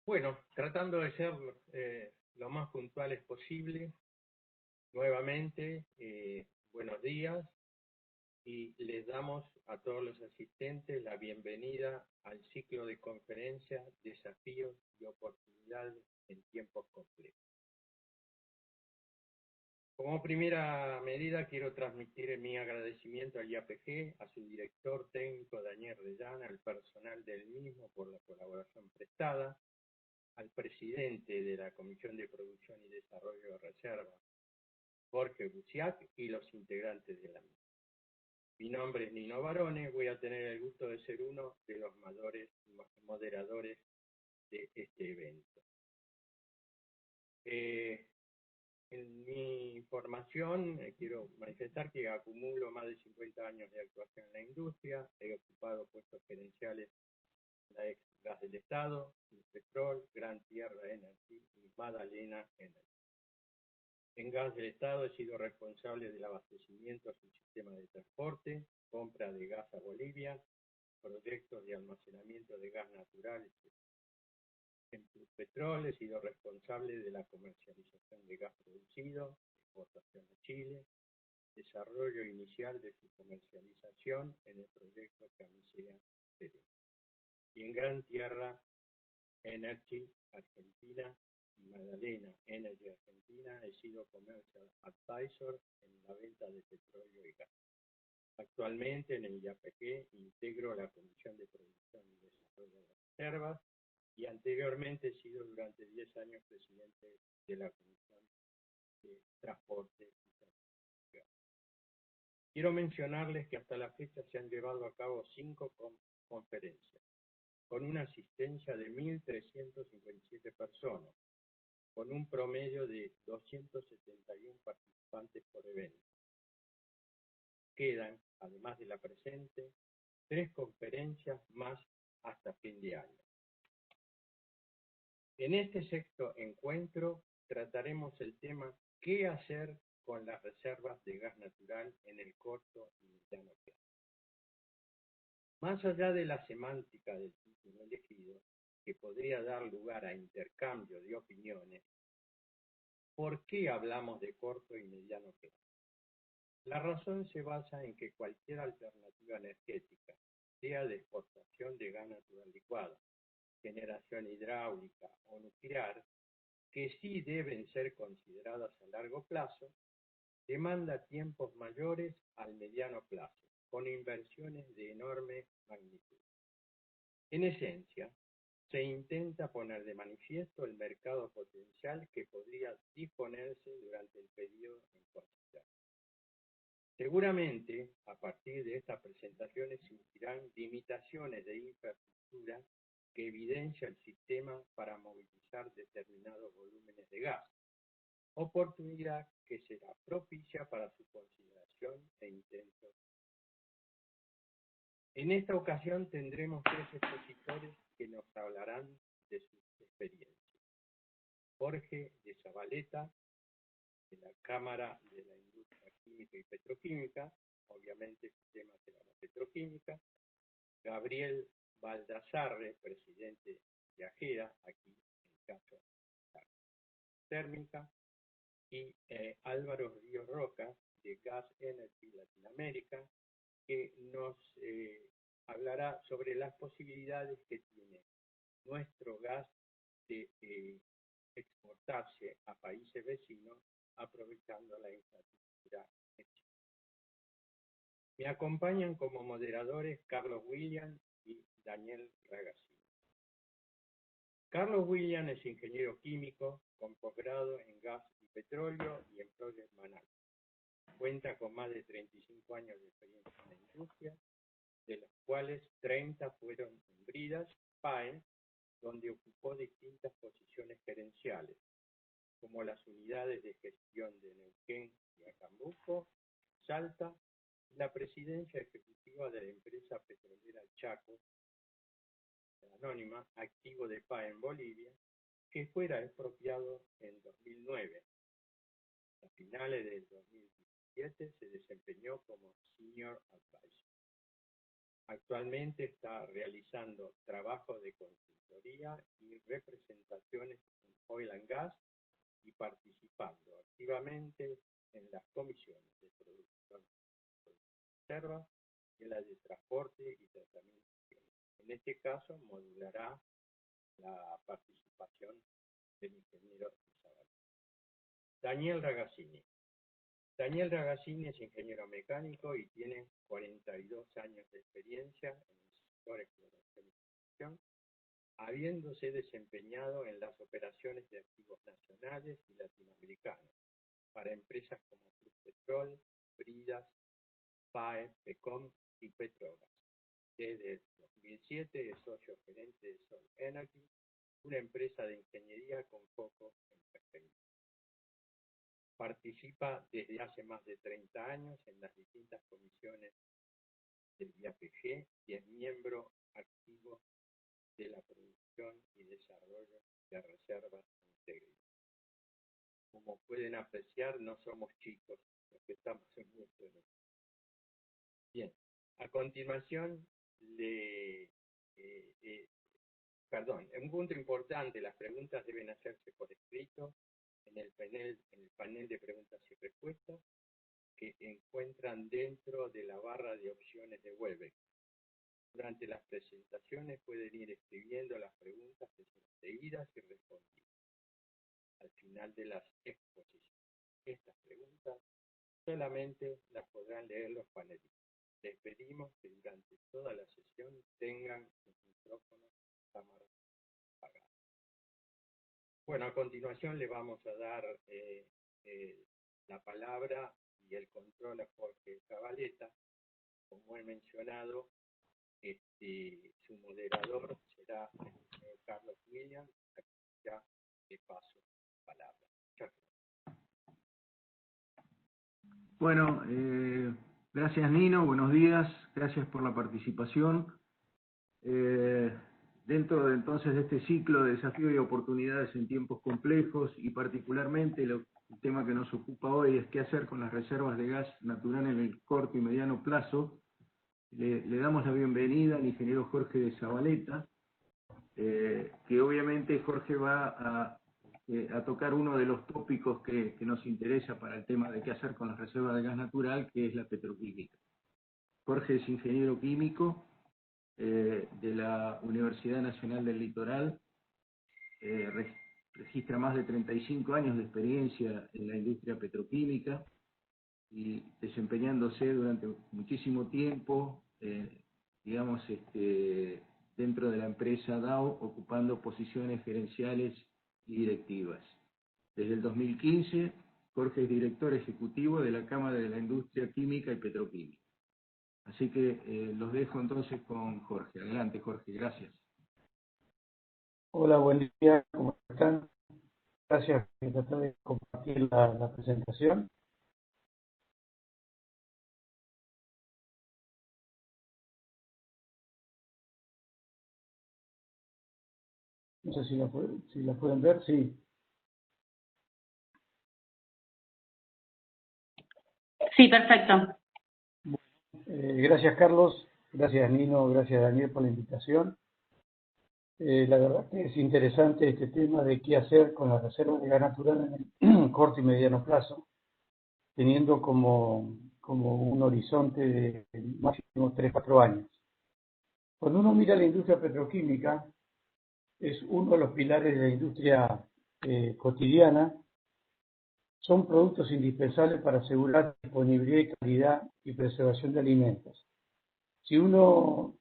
Bueno, tratando de ser lo más puntuales posible, nuevamente, buenos días y les damos a todos los asistentes la bienvenida al ciclo de conferencias, desafíos y oportunidades en tiempos complejos. Como primera medida, quiero transmitir mi agradecimiento al IAPG, a su director técnico Daniel Rellana, al personal del mismo por la colaboración prestada, al presidente de la Comisión de Producción y Desarrollo de Reserva, Jorge Busiak, y los integrantes de la misma. Mi nombre es Nino Barone, voy a tener el gusto de ser uno de los moderadores de este evento. En mi formación quiero manifestar que acumulo más de 50 años de actuación en la industria, he ocupado puestos gerenciales en la ex Gas del Estado, Petrol, Gran Tierra Energy y Magdalena Energy. En Gas del Estado he sido responsable del abastecimiento a su sistema de transporte, compra de gas a Bolivia, proyectos de almacenamiento de gas natural. En Petrol he sido responsable de la comercialización de gas producido, exportación a Chile, desarrollo inicial de su comercialización en el proyecto Camisea Perú. Y en Gran Tierra Energy Argentina y Magdalena Energy Argentina he sido Commercial Advisor en la venta de petróleo y gas. Actualmente en el IAPG integro la Comisión de Producción y Desarrollo de Reservas y anteriormente he sido durante 10 años presidente de la Comisión de Transporte y Transporte. Quiero mencionarles que hasta la fecha se han llevado a cabo 5 conferencias, con una asistencia de 1.357 personas, con un promedio de 271 participantes por evento. Quedan, además de la presente, 3 conferencias más hasta fin de año. En este sexto encuentro trataremos el tema ¿qué hacer con las reservas de gas natural en el corto y mediano plazo? Más allá de la semántica del título elegido, que podría dar lugar a intercambio de opiniones, ¿por qué hablamos de corto y mediano plazo? La razón se basa en que cualquier alternativa energética, sea de exportación de gas natural licuado, generación hidráulica o nuclear, que sí deben ser consideradas a largo plazo, demanda tiempos mayores al mediano plazo, con inversiones de enorme magnitud. En esencia, se intenta poner de manifiesto el mercado potencial que podría disponerse durante el periodo en cuestión. Seguramente, a partir de estas presentaciones surgirán limitaciones de infraestructura que evidencia el sistema para movilizar determinados volúmenes de gas, oportunidad que será propicia para su consideración e intento. En esta ocasión tendremos 3 expositores que nos hablarán de sus experiencias. Jorge de Zabaleta, de la Cámara de la Industria Química y Petroquímica, obviamente su tema será la petroquímica. Gabriel Baldassarre, presidente de AGEA, aquí en el caso térmica, y Álvaro Ríos Roca, de Gas Energy Latinoamérica, que nos hablará sobre las posibilidades que tiene nuestro gas de exportarse a países vecinos aprovechando la infraestructura hecha. Me acompañan como moderadores Carlos William y Daniel Ragazzini. Carlos William es ingeniero químico con posgrado en gas y petróleo y en Project Management. Cuenta con más de 35 años de experiencia en la industria, de los cuales 30 fueron en Bridas, PAE, donde ocupó distintas posiciones gerenciales, como las unidades de gestión de Neuquén y Acambuco, Salta, la presidencia ejecutiva de la empresa petrolera Chaco, anónima, activo de PAE en Bolivia, que fuera expropiado en 2009. A finales del 2017 se desempeñó como Senior Advisor. Actualmente está realizando trabajos de consultoría y representaciones en Oil and Gas y participando activamente en las comisiones de producción de reservas y en la de transporte y tratamiento. En este caso, modulará la participación del ingeniero Isabel. Daniel Ragazzini. Daniel Ragazzini es ingeniero mecánico y tiene 42 años de experiencia en el sector de exploración y producción, habiéndose desempeñado en las operaciones de activos nacionales y latinoamericanos para empresas como Pluspetrol, Bridas, PAE, PECOM y Petrogas. Desde 2007 es socio gerente de Sol Energy, una empresa de ingeniería con foco en perspectiva. Participa desde hace más de 30 años en las distintas comisiones del IAPG y es miembro activo de la producción y desarrollo de reservas íntegras. Como pueden apreciar, no somos chicos, los que estamos en mucho en esto. Bien, a continuación, un punto importante, las preguntas deben hacerse por escrito en el panel de preguntas y respuestas que encuentran dentro de la barra de opciones de Webex. Durante las presentaciones pueden ir escribiendo las preguntas que son leídas y respondidas. Al final de las exposiciones, estas preguntas solamente las podrán leer los panelistas. Les pedimos que durante toda la sesión tengan sus micrófonos y cámaras apagadas. Bueno, a continuación le vamos a dar la palabra y el control a Jorge Zabaleta. Como he mencionado, su moderador será el señor Carlos Williams, a quien ya le paso la palabra. Muchas gracias. Bueno, gracias Nino, buenos días, gracias por la participación. Dentro entonces de este ciclo de desafíos y oportunidades en tiempos complejos y particularmente el tema que nos ocupa hoy es qué hacer con las reservas de gas natural en el corto y mediano plazo, le damos la bienvenida al ingeniero Jorge de Zabaleta, que obviamente Jorge va a tocar uno de los tópicos que nos interesa para el tema de qué hacer con las reservas de gas natural, que es la petroquímica. Jorge es ingeniero químico de la Universidad Nacional del Litoral, registra más de 35 años de experiencia en la industria petroquímica y desempeñándose durante muchísimo tiempo, digamos, dentro de la empresa Dow, ocupando posiciones gerenciales y directivas. Desde el 2015, Jorge es director ejecutivo de la Cámara de la Industria Química y Petroquímica. Así que los dejo entonces con Jorge. Adelante, Jorge, gracias. Hola, buen día, ¿cómo están? Gracias por tratar de compartir la presentación. No sé si la pueden ver, sí. Sí, perfecto. Gracias, Carlos. Gracias, Nino. Gracias, Daniel, por la invitación. La verdad que es interesante este tema de qué hacer con las reservas de gas natural en el corto y mediano plazo, teniendo como un horizonte de máximo 3-4 años. Cuando uno mira la industria petroquímica, es uno de los pilares de la industria cotidiana. Son productos indispensables para asegurar disponibilidad y calidad y preservación de alimentos. Si uno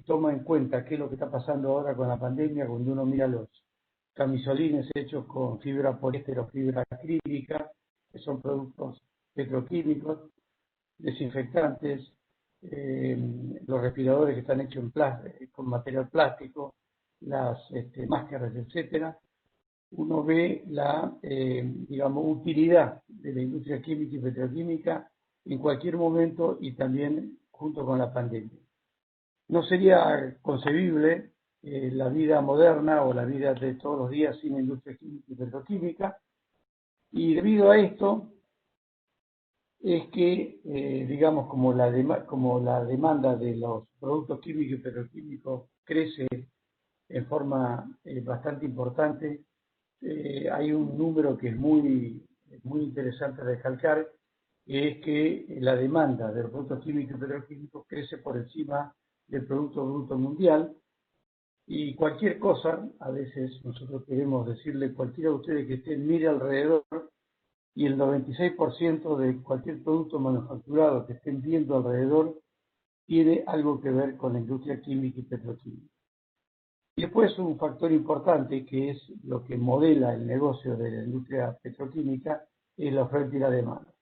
toma en cuenta qué es lo que está pasando ahora con la pandemia, cuando uno mira los camisolines hechos con fibra poliéster o fibra acrílica, que son productos petroquímicos, desinfectantes, los respiradores que están hechos con material plástico, las máscaras, etcétera, uno ve la, digamos, utilidad de la industria química y petroquímica en cualquier momento y también junto con la pandemia. No sería concebible la vida moderna o la vida de todos los días sin industria química y petroquímica, y debido a esto es que, digamos, como la demanda de los productos químicos y petroquímicos crece en forma bastante importante, hay un número que es muy interesante recalcar, que es que la demanda de los productos químicos y petroquímicos crece por encima del Producto Bruto Mundial, y cualquier cosa, a veces nosotros queremos decirle, cualquiera de ustedes que estén, mire alrededor, y el 96% de cualquier producto manufacturado que estén viendo alrededor tiene algo que ver con la industria química y petroquímica. Y después un factor importante, que es lo que modela el negocio de la industria petroquímica, es la oferta y la demanda.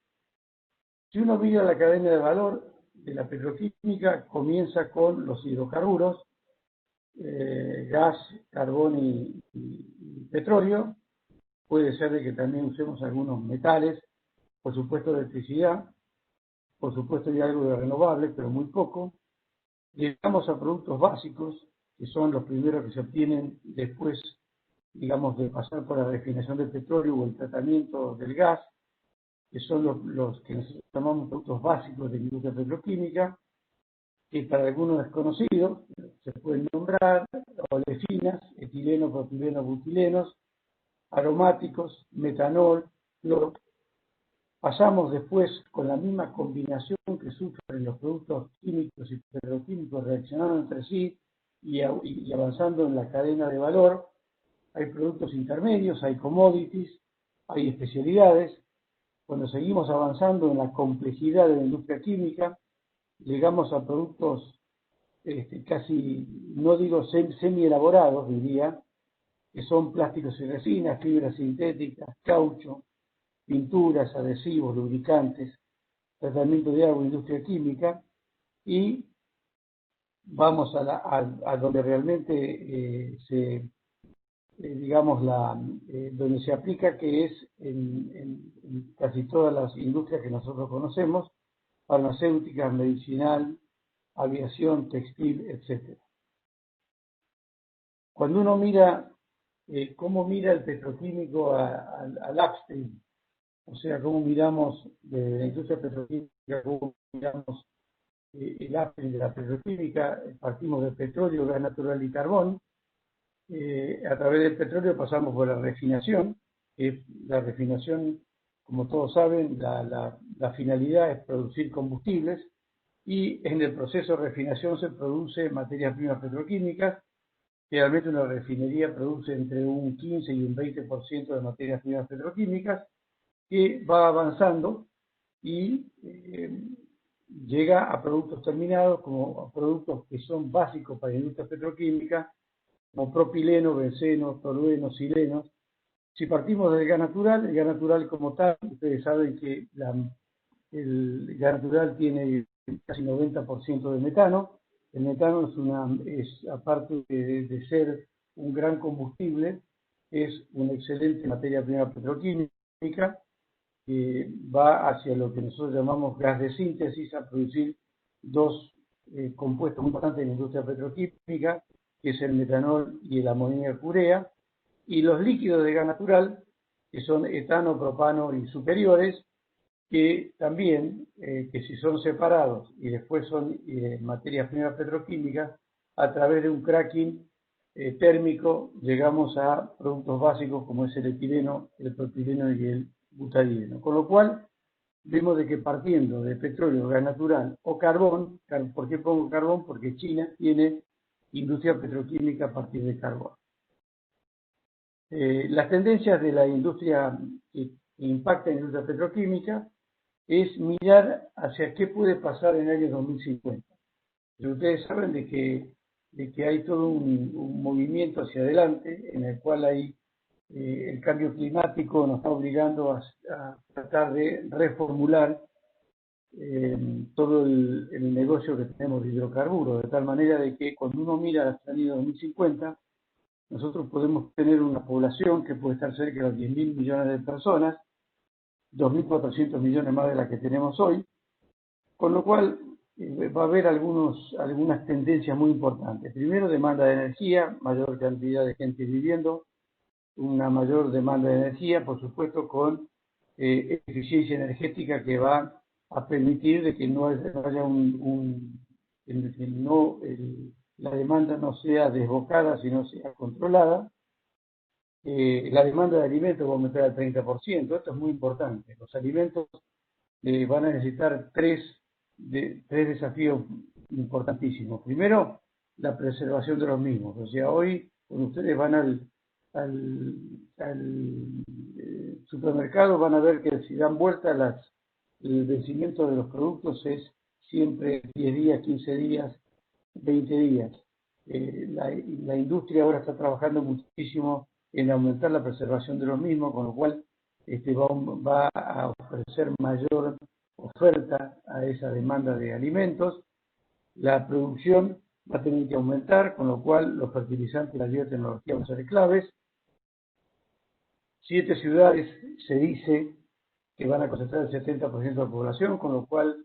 Si uno mira la cadena de valor de la petroquímica, comienza con los hidrocarburos, gas, carbón y petróleo. Puede ser de que también usemos algunos metales, por supuesto electricidad, por supuesto hay algo de renovables, pero muy poco. Llegamos a productos básicos, que son los primeros que se obtienen después, digamos, de pasar por la refinación del petróleo o el tratamiento del gas, que son los que nosotros llamamos productos básicos de la industria petroquímica, que para algunos desconocidos se pueden nombrar olefinas, etileno, propileno, butilenos, aromáticos, metanol, cloro. Pasamos después con la misma combinación que sufren los productos químicos y petroquímicos reaccionando entre sí y avanzando en la cadena de valor. Hay productos intermedios, hay commodities, hay especialidades. Cuando seguimos avanzando en la complejidad de la industria química, llegamos a productos casi, no digo semi-elaborados, diría, que son plásticos y resinas, fibras sintéticas, caucho, pinturas, adhesivos, lubricantes, tratamiento de agua, industria química, y vamos a donde realmente donde se aplica, que es en casi todas las industrias que nosotros conocemos, farmacéutica, medicinal, aviación, textil, etc. Cuando uno mira cómo mira el petroquímico al upstream, o sea, cómo miramos de la industria petroquímica, cómo miramos el upstream de la petroquímica, partimos del petróleo, gas natural y carbón. A través del petróleo pasamos por la refinación. La refinación, como todos saben, la finalidad es producir combustibles, y en el proceso de refinación se produce materias primas petroquímicas. Generalmente una refinería produce entre un 15 y un 20% de materias primas petroquímicas, que va avanzando y llega a productos terminados, como a productos que son básicos para la industria petroquímica, como propileno, benceno, tolueno, silenos. Si partimos del gas natural, el gas natural como tal, ustedes saben que el gas natural tiene casi 90% de metano. El metano aparte de ser un gran combustible, es una excelente materia prima petroquímica, que va hacia lo que nosotros llamamos gas de síntesis, a producir dos compuestos muy importantes en la industria petroquímica, que es el metanol y el amoníaco urea, y los líquidos de gas natural, que son etano, propano y superiores, que también, que si son separados y después son materias primas petroquímicas, a través de un cracking térmico llegamos a productos básicos como es el etileno, el propileno y el butadieno. Con lo cual, vemos de que partiendo de petróleo, gas natural o carbón, ¿por qué pongo carbón? Porque China tiene industria petroquímica a partir de carbón. Las tendencias de la industria que impactan en la industria petroquímica es mirar hacia qué puede pasar en el año 2050. Pero ustedes saben de que hay todo un movimiento hacia adelante, en el cual hay el cambio climático nos está obligando a tratar de reformular todo el negocio que tenemos de hidrocarburos, de tal manera de que cuando uno mira hasta el año 2050, nosotros podemos tener una población que puede estar cerca de los 10.000 millones de personas, 2.400 millones más de la que tenemos hoy, con lo cual va a haber algunas tendencias muy importantes. Primero, demanda de energía, mayor cantidad de gente viviendo, una mayor demanda de energía, por supuesto, con eficiencia energética que va a permitir de que no haya la demanda no sea desbocada, sino sea controlada. La demanda de alimentos va a aumentar al 30%. Esto es muy importante. Los alimentos van a necesitar tres desafíos importantísimos. Primero, la preservación de los mismos. O sea, hoy, cuando ustedes van al supermercado, van a ver que si dan vuelta el vencimiento de los productos es siempre 10 días, 15 días, 20 días. La industria ahora está trabajando muchísimo en aumentar la preservación de los mismos, con lo cual va a ofrecer mayor oferta a esa demanda de alimentos. La producción va a tener que aumentar, con lo cual los fertilizantes y la biotecnología van a ser claves. 7 ciudades se dice que van a concentrar el 70% de la población, con lo cual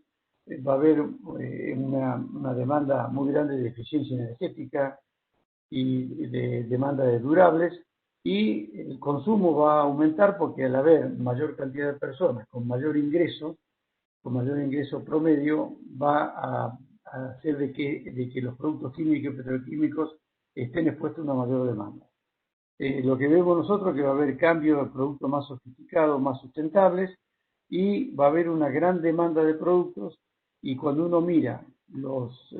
va a haber una demanda muy grande de eficiencia energética y de demanda de durables, y el consumo va a aumentar porque al haber mayor cantidad de personas con mayor ingreso promedio, va a hacer de que los productos químicos y petroquímicos estén expuestos a una mayor demanda. Lo que vemos nosotros es que va a haber cambio de productos más sofisticados, más sustentables, y va a haber una gran demanda de productos, y cuando uno mira los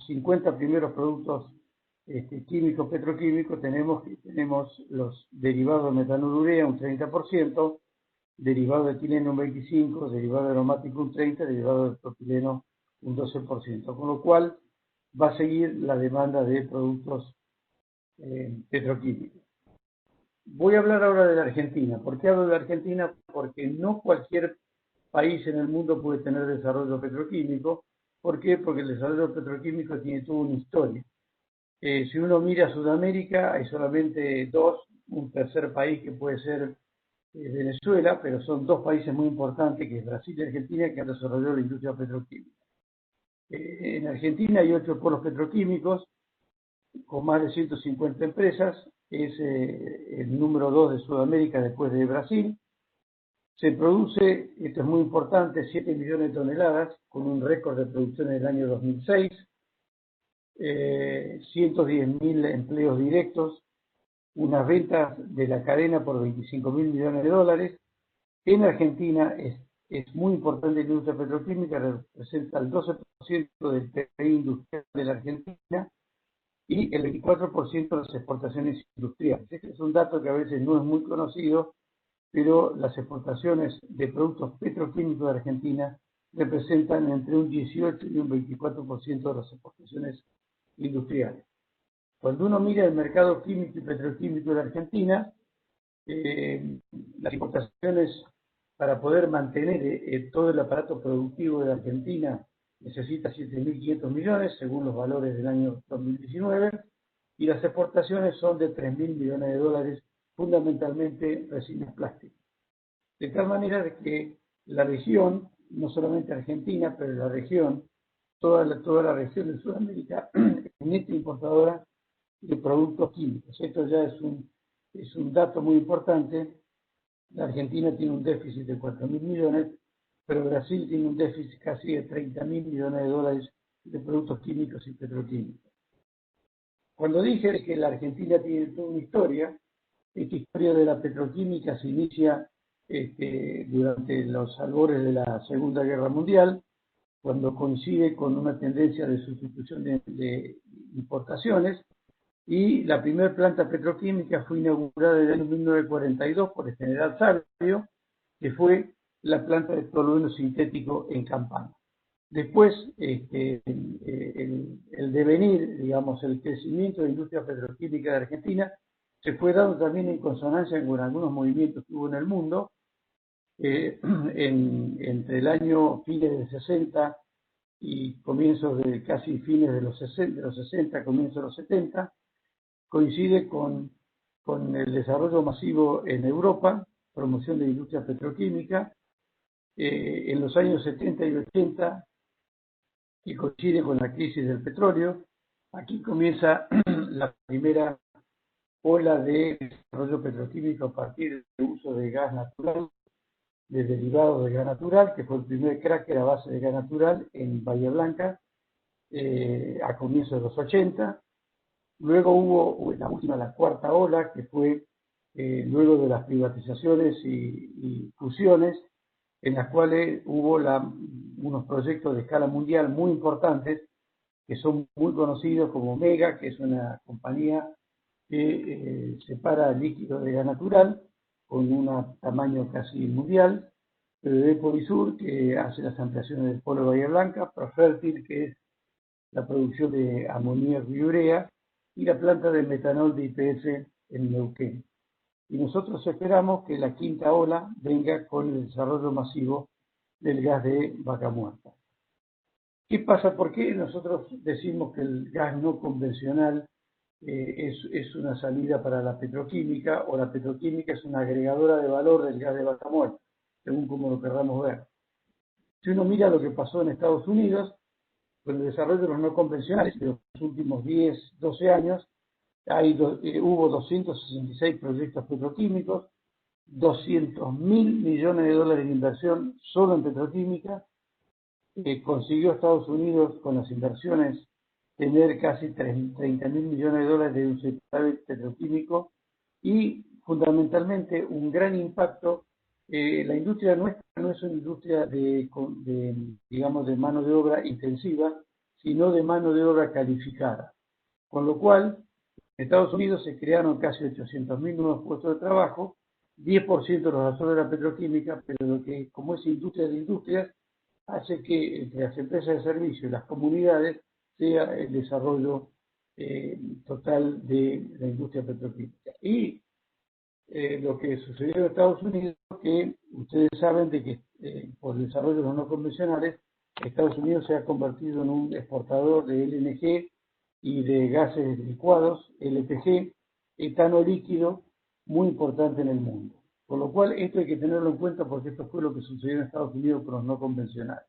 50 primeros productos químicos, petroquímicos, tenemos los derivados de metanolurea un 30%, derivado de etileno un 25%, derivado de aromático un 30%, derivado de propileno un 12%, con lo cual va a seguir la demanda de productos petroquímicos. Voy a hablar ahora de la Argentina. ¿Por qué hablo de la Argentina? Porque no cualquier país en el mundo puede tener desarrollo petroquímico. ¿Por qué? Porque el desarrollo petroquímico tiene toda una historia. Si uno mira a Sudamérica, hay solamente dos, un tercer país que puede ser Venezuela, pero son dos países muy importantes, que es Brasil y Argentina, que han desarrollado la industria petroquímica. En Argentina hay 8 polos petroquímicos con más de 150 empresas, es el número 2 de Sudamérica después de Brasil. Se produce, esto es muy importante, 7 millones de toneladas, con un récord de producción en el año 2006, 110.000 empleos directos, unas ventas de la cadena por 25.000 millones de dólares. En Argentina es muy importante la industria petroquímica, representa el 12% del PIB industrial de la Argentina y el 24% de las exportaciones industriales. Este es un dato que a veces no es muy conocido, pero las exportaciones de productos petroquímicos de Argentina representan entre un 18 y un 24% de las exportaciones industriales. Cuando uno mira el mercado químico y petroquímico de Argentina, las importaciones, para poder mantener todo el aparato productivo de Argentina, necesita 7.500 millones, según los valores del año 2019, y las exportaciones son de 3.000 millones de dólares, fundamentalmente resinas plásticas. De tal manera de que la región, no solamente Argentina, pero la región, toda la región de Sudamérica, es neta importadora de productos químicos. Esto ya es un dato muy importante. La Argentina tiene un déficit de 4.000 millones, pero Brasil tiene un déficit casi de 30.000 millones de dólares de productos químicos y petroquímicos. Cuando dije que la Argentina tiene toda una historia, esta historia de la petroquímica se inicia durante los albores de la Segunda Guerra Mundial, cuando coincide con una tendencia de sustitución de importaciones, y la primera planta petroquímica fue inaugurada en el año 1942 por el general Sabio, que fue la planta de tolueno sintético en Campana. Después, el devenir, digamos, el crecimiento de la industria petroquímica de Argentina se fue dando también en consonancia con algunos movimientos que hubo en el mundo. Entre el año fines de 60 y comienzos de casi fines de los 60, comienzos de los 70, coincide con el desarrollo masivo en Europa, promoción de la industria petroquímica, en los años 70 y 80, y coincide con la crisis del petróleo. Aquí comienza la primera ola de desarrollo petroquímico a partir del uso de gas natural de derivados de gas natural, que fue el primer cracker a base de gas natural en Bahía Blanca a comienzos de los 80. Luego hubo la última, la cuarta ola, que fue luego de las privatizaciones y fusiones, en las cuales hubo unos proyectos de escala mundial muy importantes, que son muy conocidos como Mega, que es una compañía que separa líquido de gas natural, con un tamaño casi mundial, PBB Polisur, que hace las ampliaciones del polo de Bahía Blanca, Profertil, que es la producción de amoníaco y urea, y la planta de metanol de YPF en Neuquén. Y nosotros esperamos que la quinta ola venga con el desarrollo masivo del gas de Vaca Muerta. ¿Qué pasa? ¿Por qué nosotros decimos que el gas no convencional es una salida para la petroquímica, o la petroquímica es una agregadora de valor del gas de Vaca Muerta, según como lo queramos ver? Si uno mira lo que pasó en Estados Unidos, con el desarrollo de los no convencionales de los últimos 10, 12 años, hubo 266 proyectos petroquímicos, 200.000 millones de dólares de inversión solo en petroquímica. Consiguió Estados Unidos con las inversiones tener casi 30.000 millones de dólares de un sector petroquímico y fundamentalmente un gran impacto. La industria nuestra no es una industria digamos, de mano de obra intensiva, sino de mano de obra calificada. Con lo cual, en Estados Unidos se crearon casi 800.000 nuevos puestos de trabajo, 10% los absorbe la petroquímica, pero lo que, como es industria de industrias, hace que entre las empresas de servicio y las comunidades sea el desarrollo total de la industria petroquímica. Y lo que sucedió en Estados Unidos, que ustedes saben de que por el desarrollo de los no convencionales, Estados Unidos se ha convertido en un exportador de LNG y de gases licuados, LPG, etano líquido, muy importante en el mundo. Por lo cual, esto hay que tenerlo en cuenta porque esto fue lo que sucedió en Estados Unidos con los no convencionales.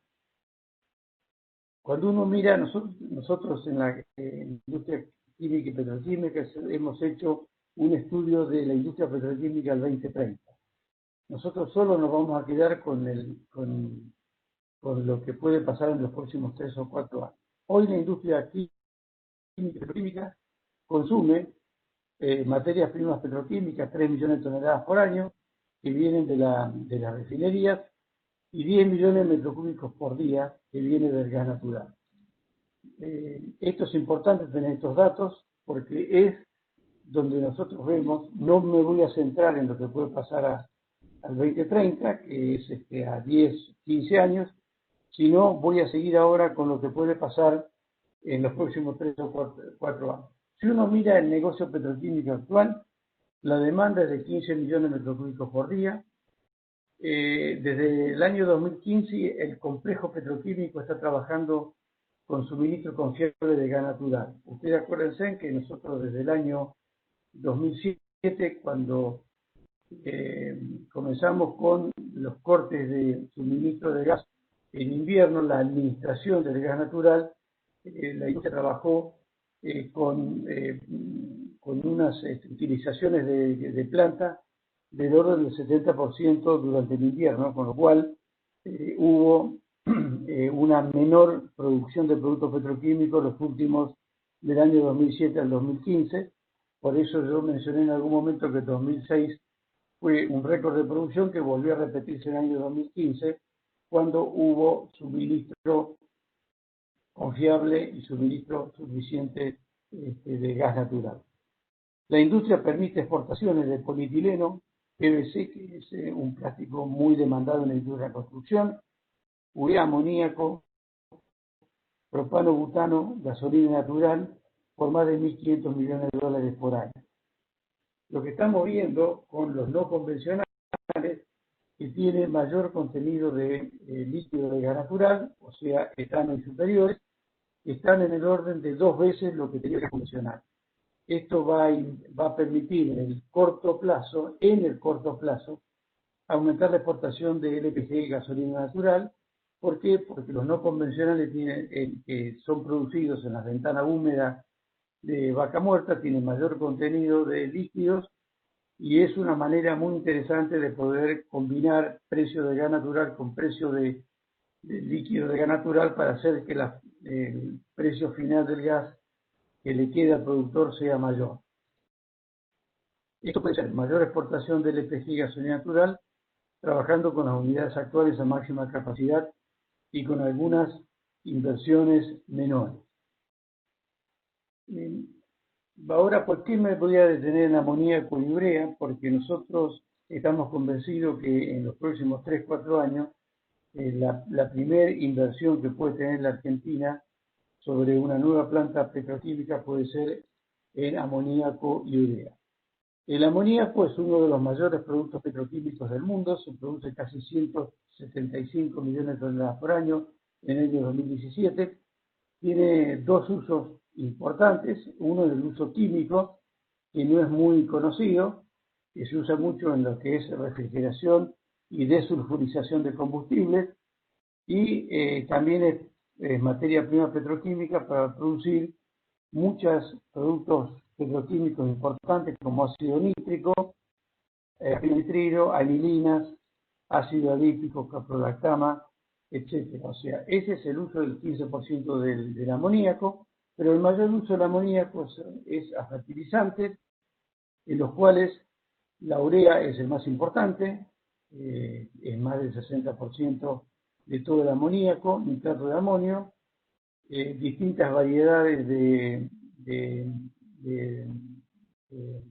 Cuando uno mira, nosotros en la industria química y petroquímica hemos hecho un estudio de la industria petroquímica al 2030. Nosotros solo nos vamos a quedar con lo que puede pasar en los próximos 3 o 4 años. Hoy la industria química y petroquímica consume materias primas petroquímicas, 3 millones de toneladas por año, que vienen de las refinerías, y 10 millones de metros cúbicos por día, que viene del gas natural. Esto es importante tener estos datos, porque es donde nosotros vemos. No me voy a centrar en lo que puede pasar al 2030, que es a 10, 15 años, sino voy a seguir ahora con lo que puede pasar en los próximos 3 o 4 años. Si uno mira el negocio petroquímico actual, la demanda es de 15 millones de metros cúbicos por día. Desde el año 2015, el complejo petroquímico está trabajando con suministro confiable de gas natural. Ustedes acuérdense que nosotros desde el año 2007, cuando comenzamos con los cortes de suministro de gas en invierno, la administración del gas natural, la industria trabajó con unas utilizaciones de planta del orden del 70% durante el invierno, con lo cual hubo una menor producción de productos petroquímicos los últimos del año 2007 al 2015. Por eso yo mencioné en algún momento que 2006 fue un récord de producción que volvió a repetirse en el año 2015, cuando hubo suministro confiable y suministro suficiente de gas natural. La industria permite exportaciones de polietileno, PVC, que es un plástico muy demandado en la industria de la construcción, urea, amoníaco, propano, butano, gasolina natural, por más de 1.500 millones de dólares por año. Lo que estamos viendo con los no convencionales, que tiene mayor contenido de líquido de gas natural, o sea, etano y superiores, están en el orden de 2 veces lo que tenía que convencional. Esto va a permitir en el corto plazo, aumentar la exportación de LPG, gasolina natural. ¿Por qué? Porque los no convencionales que son producidos en las ventanas húmedas de Vaca Muerta tienen mayor contenido de líquidos y es una manera muy interesante de poder combinar precio de gas natural con precio de líquido de gas natural para hacer que el precio final del gas que le quede al productor sea mayor. Esto puede ser mayor exportación de LPG y gasolina natural, trabajando con las unidades actuales a máxima capacidad y con algunas inversiones menores. Ahora, ¿por qué me voy a detener en amoníaco y urea? Porque nosotros estamos convencidos que en los próximos 3-4 años la primera inversión que puede tener la Argentina sobre una nueva planta petroquímica puede ser en amoníaco y urea. El amoníaco es uno de los mayores productos petroquímicos del mundo, se produce casi 175 millones de toneladas por año en el año 2017. Tiene dos usos importantes, uno es el uso químico, que no es muy conocido, que se usa mucho en lo que es refrigeración y desulfurización de combustibles, y también es materia prima petroquímica para producir muchos productos petroquímicos importantes como ácido nítrico, nitrilo, anilinas, ácido adípico, caprolactama, etcétera. O sea, ese es el uso del 15% del amoníaco, pero el mayor uso del amoníaco es a fertilizantes, en los cuales la urea es el más importante, es más del 60% de todo el amoníaco, nitrato de amonio, distintas variedades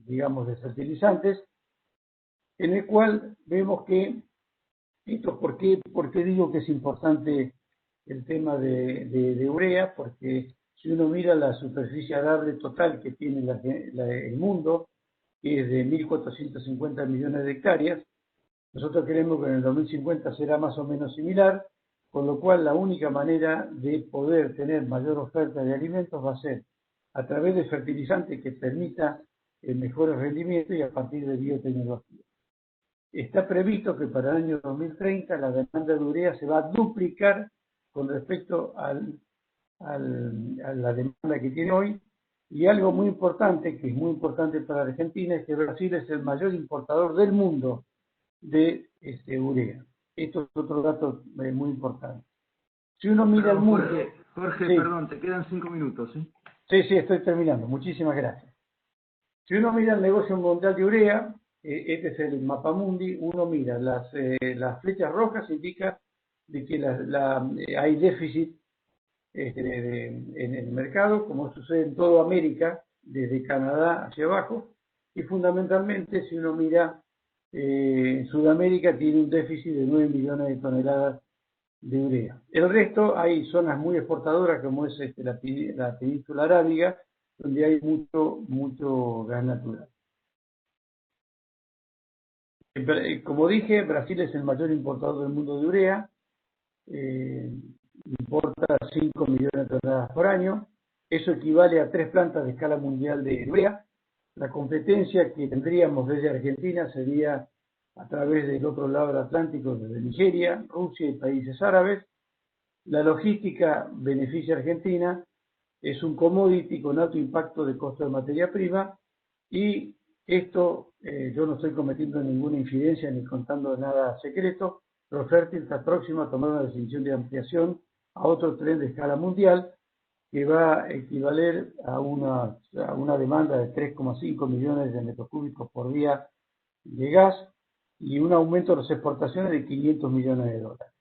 digamos, de fertilizantes, en el cual vemos que esto, ¿por qué digo que es importante el tema de urea? Porque si uno mira la superficie arable total que tiene el mundo, que es de 1.450 millones de hectáreas, nosotros creemos que en el 2050 será más o menos similar, con lo cual la única manera de poder tener mayor oferta de alimentos va a ser a través de fertilizantes que permita mejores rendimientos y a partir de biotecnología. Está previsto que para el año 2030 la demanda de urea se va a duplicar con respecto a la demanda que tiene hoy, y algo muy importante, que es muy importante para Argentina, es que Brasil es el mayor importador del mundo de urea. Esto es otro dato muy importante. Si uno mira el mundo... Jorge, sí. Perdón, te quedan 5 minutos, ¿sí? Sí, estoy terminando. Muchísimas gracias. Si uno mira el negocio mundial de urea, este es el mapamundi, uno mira las flechas rojas, indica de que hay déficit en el mercado, como sucede en toda América, desde Canadá hacia abajo, y fundamentalmente si uno mira Sudamérica tiene un déficit de 9 millones de toneladas de urea. El resto hay zonas muy exportadoras como es la península arábiga, donde hay mucho gas natural. Como dije, Brasil es el mayor importador del mundo de urea, importa 5 millones de toneladas por año, eso equivale a 3 plantas de escala mundial de urea. La competencia que tendríamos desde Argentina sería a través del otro lado del Atlántico, desde Nigeria, Rusia y países árabes. La logística beneficia a Argentina, es un commodity con alto impacto de costo de materia prima, y esto yo no estoy cometiendo ninguna infidencia ni contando nada secreto. Profertil está próximo a tomar una decisión de ampliación a otro tren de escala mundial que va a equivaler a una demanda de 3,5 millones de metros cúbicos por día de gas y un aumento de las exportaciones de 500 millones de dólares.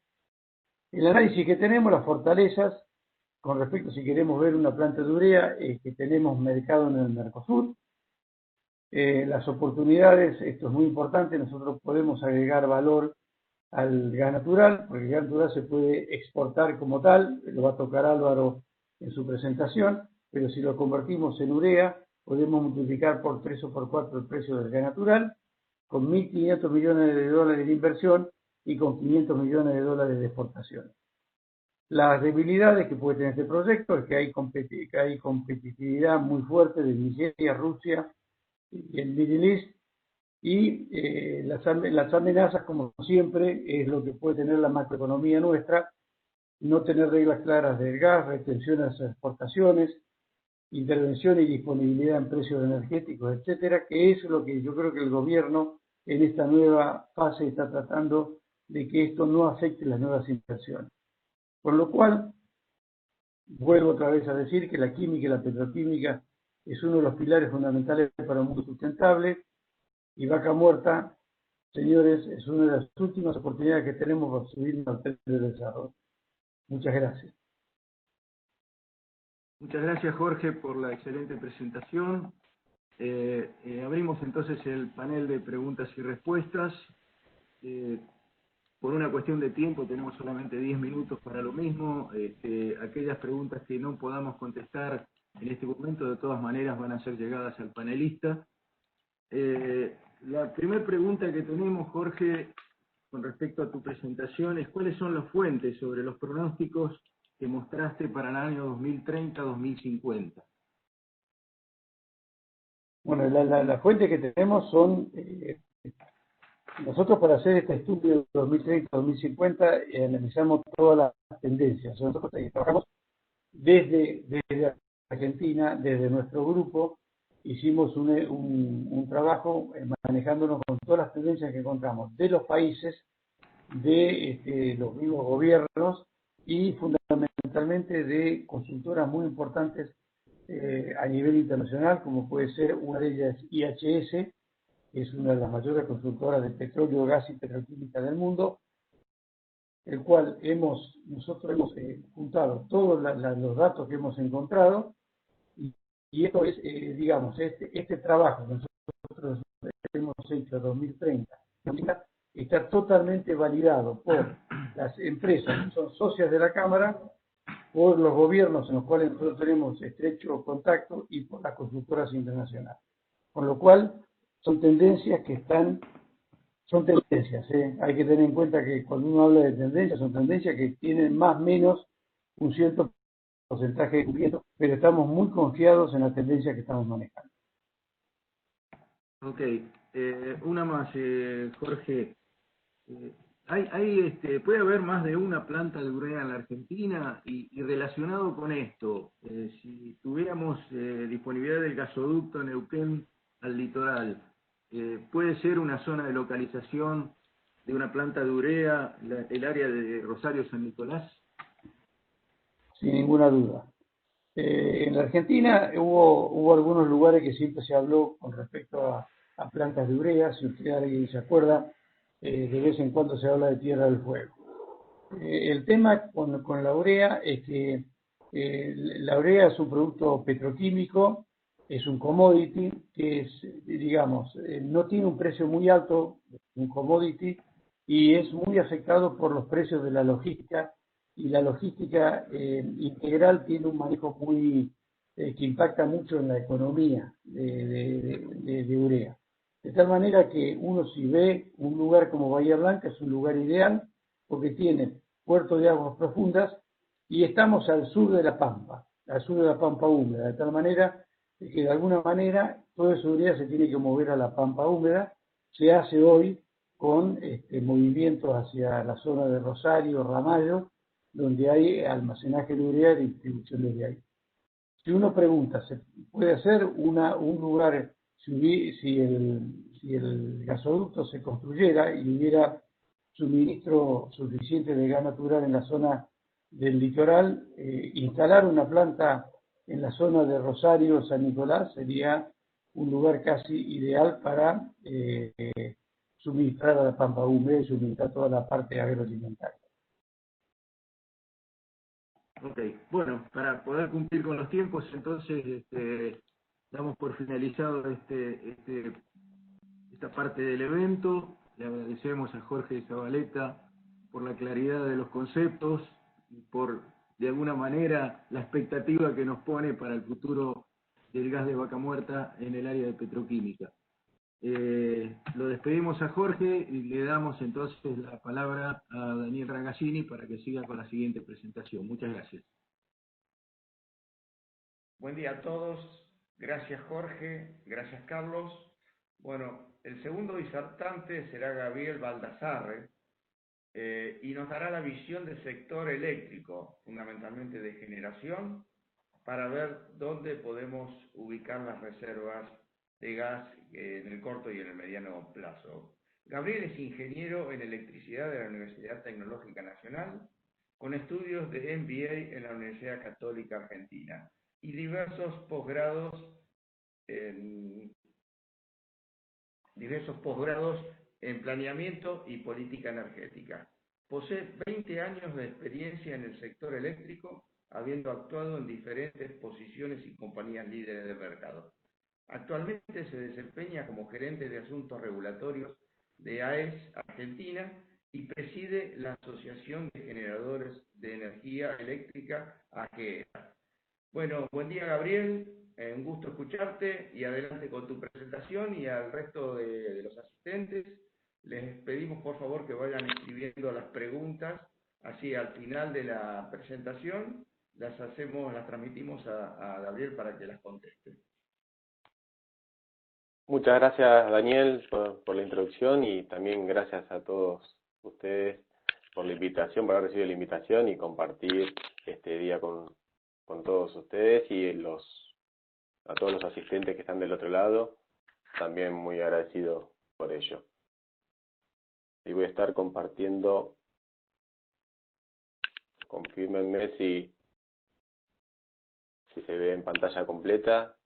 El análisis que tenemos, las fortalezas, con respecto, si queremos ver una planta de urea, es que tenemos mercado en el Mercosur. Las oportunidades, esto es muy importante, nosotros podemos agregar valor al gas natural, porque el gas natural se puede exportar como tal, lo va a tocar Álvaro en su presentación, pero si lo convertimos en urea, podemos multiplicar por 3 o por 4 el precio del gas natural, con 1.500 millones de dólares de inversión y con 500 millones de dólares de exportación. Las debilidades que puede tener este proyecto es que hay competitividad muy fuerte de Nigeria, Rusia y el Middle East, y las amenazas, como siempre, es lo que puede tener la macroeconomía nuestra, no tener reglas claras del gas, retención a las exportaciones, intervención y disponibilidad en precios energéticos, etcétera, que es lo que yo creo que el gobierno en esta nueva fase está tratando de que esto no afecte las nuevas inversiones. Por lo cual, vuelvo otra vez a decir que la química y la petroquímica es uno de los pilares fundamentales para un mundo sustentable, y Vaca Muerta, señores, es una de las últimas oportunidades que tenemos para subir al tren de desarrollo. Muchas gracias. Muchas gracias, Jorge, por la excelente presentación. Abrimos entonces el panel de preguntas y respuestas. Por una cuestión de tiempo tenemos solamente 10 minutos para lo mismo. Aquellas preguntas que no podamos contestar en este momento, de todas maneras, van a ser llegadas al panelista. La primera pregunta que tenemos, Jorge, con respecto a tu presentación, es ¿cuáles son las fuentes sobre los pronósticos que mostraste para el año 2030-2050? Bueno, la fuente que tenemos son, nosotros para hacer este estudio 2030-2050 analizamos todas las tendencias. Nosotros trabajamos desde Argentina, desde nuestro grupo, hicimos un trabajo manejándonos con todas las tendencias que encontramos de los países, de los mismos gobiernos y fundamentalmente de consultoras muy importantes a nivel internacional, como puede ser una de ellas IHS, que es una de las mayores consultoras de petróleo, gas y petroquímica del mundo, el cual nosotros hemos juntado todos los datos que hemos encontrado, y esto es, digamos, este trabajo que nosotros hemos hecho 2030, está totalmente validado por las empresas que son socias de la Cámara, por los gobiernos en los cuales nosotros tenemos estrecho contacto y por las consultoras internacionales. Con lo cual, son tendencias, hay que tener en cuenta que cuando uno habla de tendencias, son tendencias que tienen más o menos un cierto porcentaje de cumplimiento, pero estamos muy confiados en la tendencia que estamos manejando. Ok, una más, Jorge. Puede haber más de una planta de urea en la Argentina y relacionado con esto, si tuviéramos disponibilidad del gasoducto Neuquén al litoral, ¿puede ser una zona de localización de una planta de urea el área de Rosario San Nicolás? Sin ninguna duda. En la Argentina hubo algunos lugares que siempre se habló con respecto a plantas de urea. Si usted alguien se acuerda, de vez en cuando se habla de Tierra del Fuego. El tema con la urea es que la urea es un producto petroquímico, es un commodity que es, digamos, no tiene un precio muy alto, un commodity, y es muy afectado por los precios de la logística, y la logística integral tiene un manejo muy que impacta mucho en la economía de urea. De tal manera que uno, si ve un lugar como Bahía Blanca, es un lugar ideal porque tiene puerto de aguas profundas y estamos al sur de la Pampa húmeda, de tal manera que de alguna manera toda esa urea se tiene que mover a la Pampa húmeda. Se hace hoy con movimientos hacia la zona de Rosario, Ramallo, donde hay almacenaje de urea y distribución de ahí. Si uno pregunta, ¿se puede hacer un lugar, si el gasoducto se construyera y hubiera suministro suficiente de gas natural en la zona del litoral, instalar una planta en la zona de Rosario, San Nicolás, sería un lugar casi ideal para suministrar a la Pampa húmeda y suministrar toda la parte agroalimentaria. Ok, bueno, para poder cumplir con los tiempos, entonces damos por finalizado esta parte del evento. Le agradecemos a Jorge Zabaleta por la claridad de los conceptos y por, de alguna manera, la expectativa que nos pone para el futuro del gas de Vaca Muerta en el área de petroquímica. Lo despedimos a Jorge y le damos entonces la palabra a Daniel Ragazzini para que siga con la siguiente presentación. Muchas gracias. Buen día a todos. Gracias, Jorge. Gracias, Carlos. Bueno, el segundo disertante será Gabriel Baldassarre y nos dará la visión del sector eléctrico, fundamentalmente de generación, para ver dónde podemos ubicar las reservas de gas en el corto y en el mediano plazo. Gabriel es ingeniero en electricidad de la Universidad Tecnológica Nacional, con estudios de MBA en la Universidad Católica Argentina y diversos posgrados en planeamiento y política energética. Posee 20 años de experiencia en el sector eléctrico, habiendo actuado en diferentes posiciones y compañías líderes del mercado. Actualmente se desempeña como gerente de asuntos regulatorios de AES Argentina y preside la Asociación de Generadores de Energía Eléctrica, AGEA. Bueno, buen día Gabriel, un gusto escucharte y adelante con tu presentación, y al resto de los asistentes les pedimos por favor que vayan escribiendo las preguntas, así al final de la presentación las transmitimos a Gabriel para que las conteste. Muchas gracias, Daniel, por la introducción, y también gracias a todos ustedes por la invitación, por haber recibido la invitación y compartir este día con todos ustedes y a todos los asistentes que están del otro lado. También muy agradecido por ello. Y voy a estar compartiendo. Confírmenme si se ve en pantalla completa.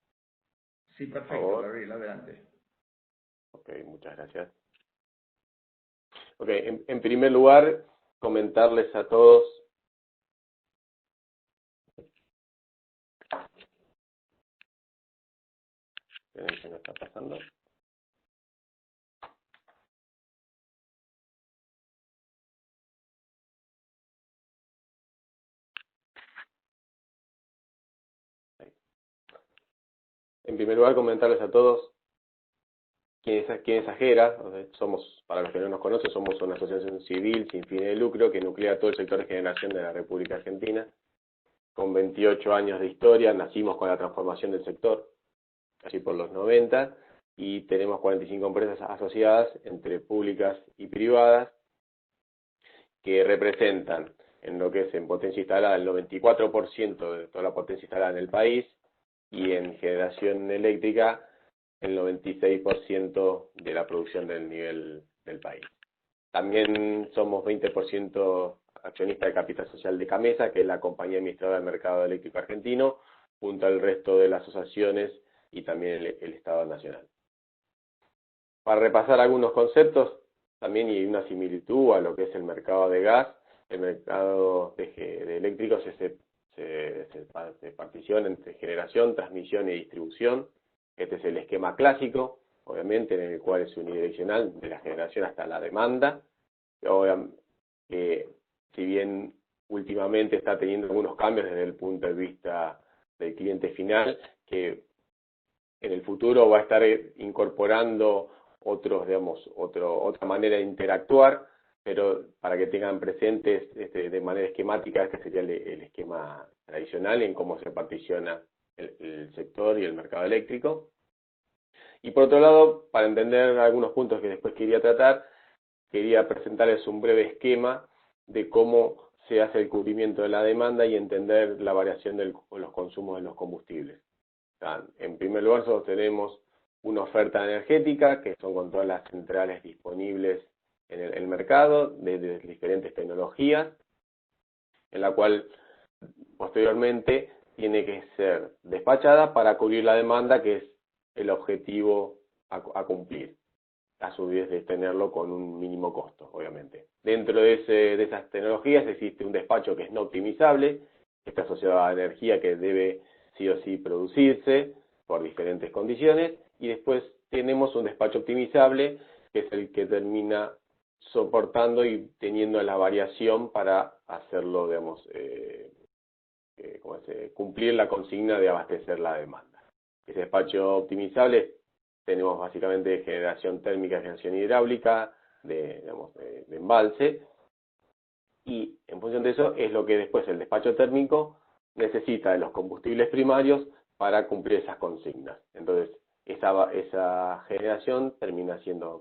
Sí, perfecto, Gabriel, adelante. Ok, muchas gracias. Ok, en primer lugar, comentarles a todos ¿qué me está pasando? En primer lugar, comentarles a todos quién es AGERA. Somos, para los que no nos conocen, somos una asociación civil sin fines de lucro que nuclea todo el sector de generación de la República Argentina. Con 28 años de historia, nacimos con la transformación del sector, casi por los 90, y tenemos 45 empresas asociadas, entre públicas y privadas, que representan en lo que es en potencia instalada el 94% de toda la potencia instalada en el país, y en generación eléctrica el 96% de la producción del nivel del país. También somos 20% accionista de capital social de Camesa, que es la compañía administradora del mercado eléctrico argentino, junto al resto de las asociaciones y también el Estado Nacional. Para repasar algunos conceptos, también y una similitud a lo que es el mercado de gas, el mercado de eléctricos se particiona entre generación, transmisión y distribución. Este es el esquema clásico, obviamente, en el cual es unidireccional de la generación hasta la demanda. Si bien últimamente está teniendo algunos cambios desde el punto de vista del cliente final, que en el futuro va a estar incorporando otra manera de interactuar, pero para que tengan presentes de manera esquemática, este sería el esquema tradicional en cómo se particiona el sector y el mercado eléctrico. Y por otro lado, para entender algunos puntos que después quería tratar, quería presentarles un breve esquema de cómo se hace el cubrimiento de la demanda y entender la variación de los consumos de los combustibles. En primer lugar, nosotros tenemos una oferta energética, que son con todas las centrales disponibles en el mercado, de diferentes tecnologías, en la cual posteriormente tiene que ser despachada para cubrir la demanda, que es el objetivo a cumplir. A su vez de tenerlo con un mínimo costo, obviamente. Dentro de esas tecnologías existe un despacho que es no optimizable, que está asociado a energía que debe sí o sí producirse por diferentes condiciones, y después tenemos un despacho optimizable, que es el que termina soportando y teniendo la variación para hacerlo, digamos, cumplir la consigna de abastecer la demanda. Ese despacho optimizable tenemos básicamente generación térmica, generación hidráulica, de embalse, y en función de eso es lo que después el despacho térmico necesita de los combustibles primarios para cumplir esas consignas. Entonces, esa generación termina siendo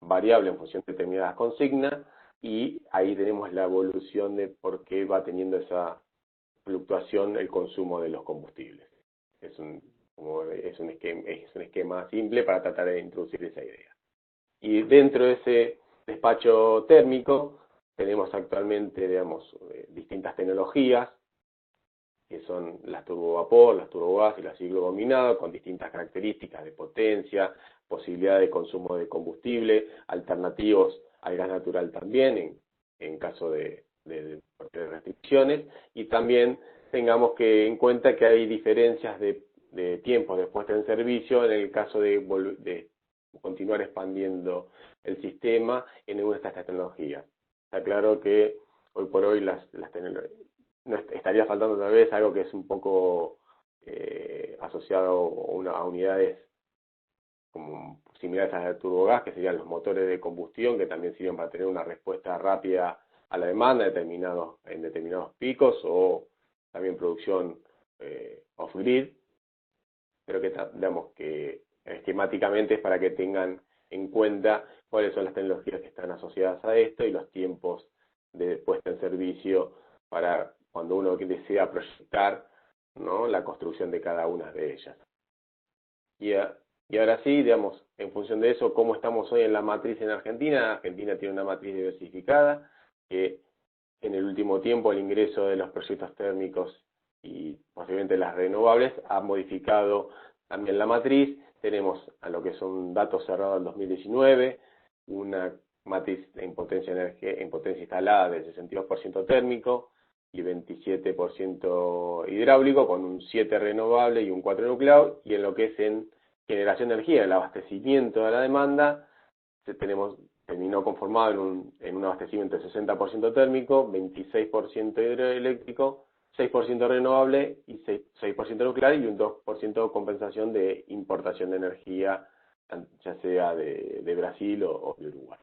variable en función de determinadas consignas, y ahí tenemos la evolución de por qué va teniendo fluctuación el consumo de los combustibles. Es un esquema simple para tratar de introducir esa idea. Y dentro de ese despacho térmico tenemos actualmente, digamos, distintas tecnologías, que son las turbovapor, las turbogas y las ciclo combinado, con distintas características de potencia, posibilidad de consumo de combustible, alternativos al gas natural también, en caso de restricciones, y también tengamos que en cuenta que hay diferencias de tiempos de puesta en servicio en el caso de continuar expandiendo el sistema en alguna de estas tecnologías. Está claro que hoy por hoy las tecnologías, no estaría faltando tal vez algo que es un poco asociado a unidades como similares a las de turbogás, que serían los motores de combustión, que también sirven para tener una respuesta rápida a la demanda en determinados picos, o también producción off-grid, pero que digamos que esquemáticamente es para que tengan en cuenta cuáles son las tecnologías que están asociadas a esto y los tiempos de puesta en servicio para cuando uno desea proyectar, ¿no?, la construcción de cada una de ellas. Y ahora sí, digamos, en función de eso, ¿cómo estamos hoy en la matriz en Argentina? Argentina tiene una matriz diversificada, que en el último tiempo el ingreso de los proyectos térmicos y posiblemente las renovables ha modificado también la matriz. Tenemos a lo que son datos cerrados del 2019, una matriz en potencia instalada del 62% térmico y 27% hidráulico, con un 7 renovable y un 4 nuclear, y en lo que es en generación de energía, el abastecimiento de la demanda, terminó conformado en un abastecimiento de 60% térmico, 26% hidroeléctrico, 6% renovable y 6% nuclear, y un 2% de compensación de importación de energía, ya sea de Brasil o de Uruguay.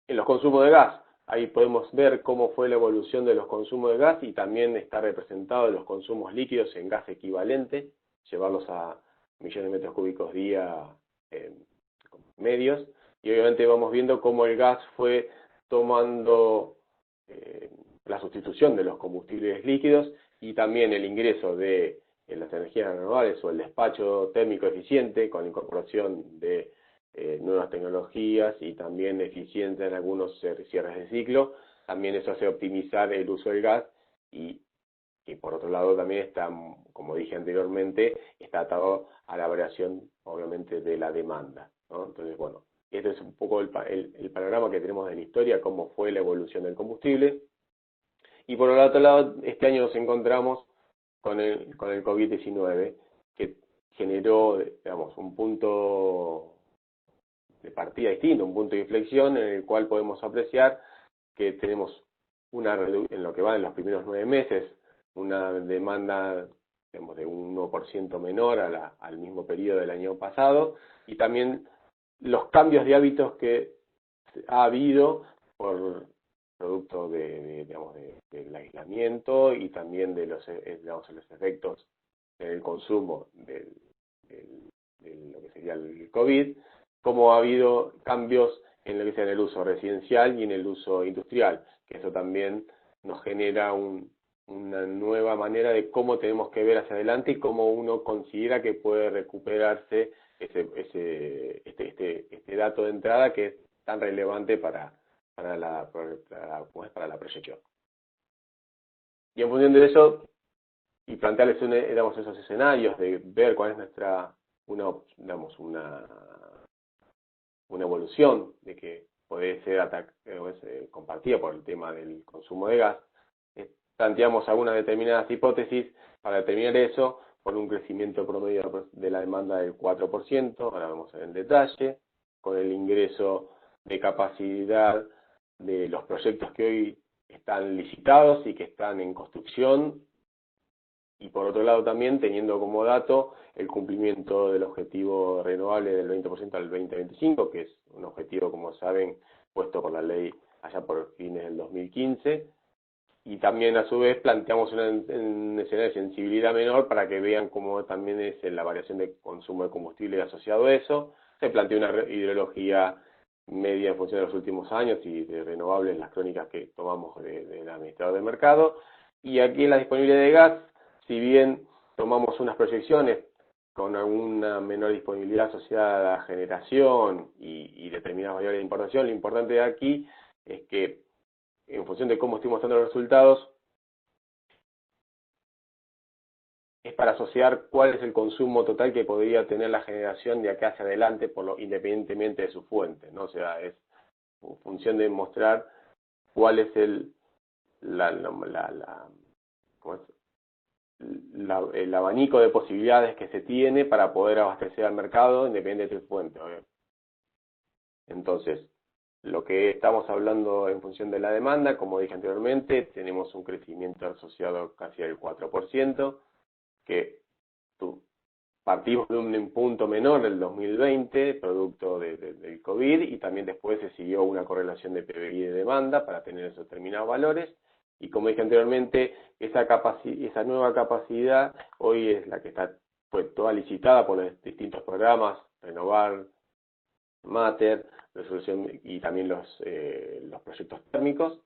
En los consumos de gas, ahí podemos ver cómo fue la evolución de los consumos de gas, y también está representado los consumos líquidos en gas equivalente, llevarlos a millones de metros cúbicos día medios, y obviamente vamos viendo cómo el gas fue tomando la sustitución de los combustibles líquidos, y también el ingreso de las energías renovables o el despacho térmico eficiente con la incorporación de nuevas tecnologías y también eficiencia en algunos cierres de ciclo. También eso hace optimizar el uso del gas, y por otro lado también está, como dije anteriormente, está atado a la variación obviamente de la demanda, ¿no? Entonces, bueno, este es un poco el panorama que tenemos de la historia, cómo fue la evolución del combustible. Y por el otro lado, este año nos encontramos con el COVID-19, que generó, digamos, un punto de partida distinto, un punto de inflexión en el cual podemos apreciar que tenemos en lo que va en los primeros 9 meses, una demanda, digamos, de un 1% menor al mismo periodo del año pasado, y también los cambios de hábitos que ha habido por producto del aislamiento y también de los efectos en el consumo de lo que sería el COVID, como ha habido cambios en lo que sea en el uso residencial y en el uso industrial, que eso también nos genera una nueva manera de cómo tenemos que ver hacia adelante y cómo uno considera que puede recuperarse este dato de entrada que es tan relevante para la proyección. Y en función de eso, y plantearles esos escenarios de ver cuál es una evolución de que puede ser compartida por el tema del consumo de gas, planteamos algunas determinadas hipótesis para determinar eso, por un crecimiento promedio de la demanda del 4%, ahora vamos a ver en detalle, con el ingreso de capacidad de los proyectos que hoy están licitados y que están en construcción, y por otro lado también teniendo como dato el cumplimiento del objetivo renovable del 20% al 2025, que es un objetivo, como saben, puesto por la ley allá por fines del 2015, y también a su vez planteamos un escenario de sensibilidad menor para que vean cómo también es la variación de consumo de combustible asociado a eso. Se plantea una hidrología media en función de los últimos años y de renovables, las crónicas que tomamos del administrador del mercado, Y aquí en la disponibilidad de gas, si bien tomamos unas proyecciones con alguna menor disponibilidad asociada a la generación y determinadas variables de importación, lo importante de aquí es que, en función de cómo estoy mostrando los resultados, es para asociar cuál es el consumo total que podría tener la generación de acá hacia adelante, independientemente de su fuente, ¿no? O sea, es en función de mostrar cuál es el abanico de posibilidades que se tiene para poder abastecer al mercado independiente de su fuente. Entonces, lo que estamos hablando en función de la demanda, como dije anteriormente, tenemos un crecimiento asociado casi al 4%, que partimos de un punto menor del 2020, producto del COVID, y también después se siguió una correlación de PBI de demanda para tener esos determinados valores, y como dije anteriormente, esa nueva capacidad hoy es la que fue toda licitada por los distintos programas, Renovar, Mater, resolución y también los proyectos térmicos,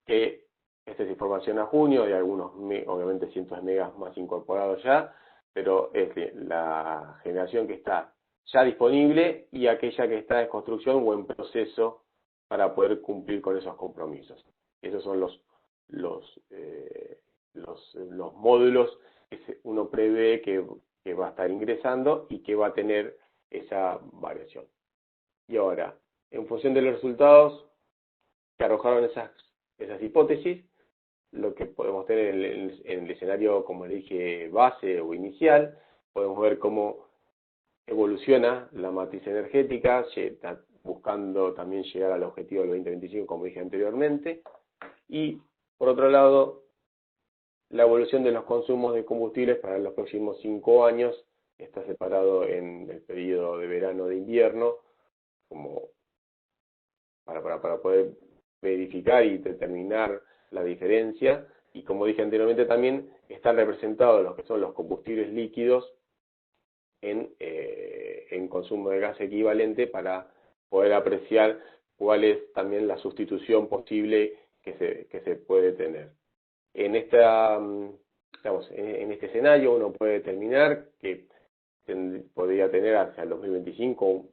que esta es información a junio, hay algunos, obviamente cientos de megas más incorporados ya, pero es la generación que está ya disponible y aquella que está en construcción o en proceso para poder cumplir con esos compromisos. Esos son los módulos que uno prevé que va a estar ingresando y que va a tener esa variación. Y ahora, en función de los resultados que arrojaron esas hipótesis, lo que podemos tener en el escenario, como le dije, base o inicial, podemos ver cómo evoluciona la matriz energética, buscando también llegar al objetivo del 2025, como dije anteriormente, y por otro lado, la evolución de los consumos de combustibles para los próximos 5 años, está separado en el periodo de verano de invierno, como para poder verificar y determinar la diferencia, y como dije anteriormente también, están representados los que son los combustibles líquidos en consumo de gas equivalente para poder apreciar cuál es también la sustitución posible que se puede tener. En este escenario uno puede determinar que podría tener hacia el 2025,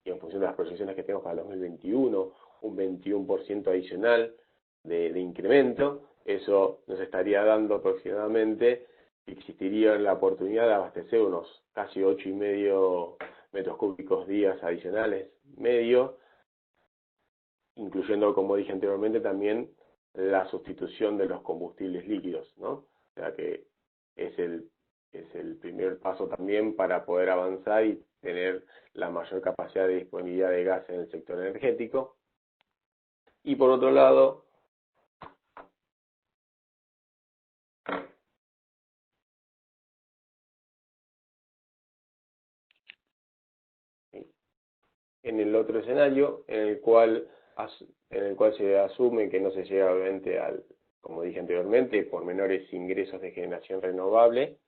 y en función de las proyecciones que tenemos para el 2021, un 21% adicional de incremento. Eso nos estaría dando aproximadamente, existiría la oportunidad de abastecer unos casi 8,5 metros cúbicos días adicionales medio, incluyendo, como dije anteriormente, también la sustitución de los combustibles líquidos, ¿no? O sea que es el primer paso también para poder avanzar y tener la mayor capacidad de disponibilidad de gas en el sector energético. Y por otro lado, en el otro escenario, en el cual se asume que no se llega obviamente como dije anteriormente, por menores ingresos de generación renovable,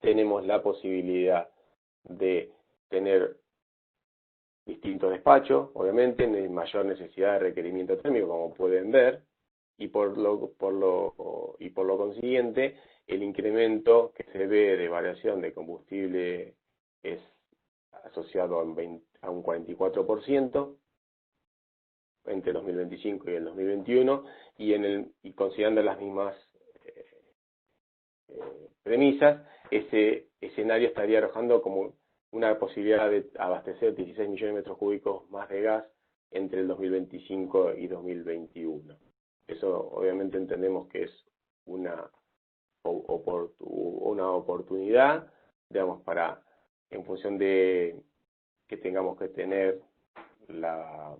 tenemos la posibilidad de tener distintos despachos, obviamente, mayor necesidad de requerimiento térmico, como pueden ver, y por lo consiguiente, el incremento que se ve de variación de combustible es asociado a un 44% entre el 2025 y el 2021, y considerando las mismas premisas, ese escenario estaría arrojando como una posibilidad de abastecer 16 millones de metros cúbicos más de gas entre el 2025 y 2021. Eso obviamente entendemos que es una oportunidad, digamos, en función de que tengamos que tener la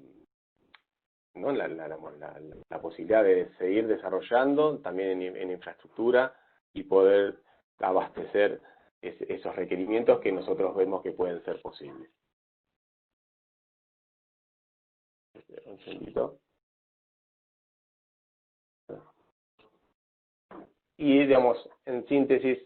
posibilidad de seguir desarrollando también en infraestructura y poder abastecer esos requerimientos que nosotros vemos que pueden ser posibles. Un segundito. Y, digamos, en síntesis,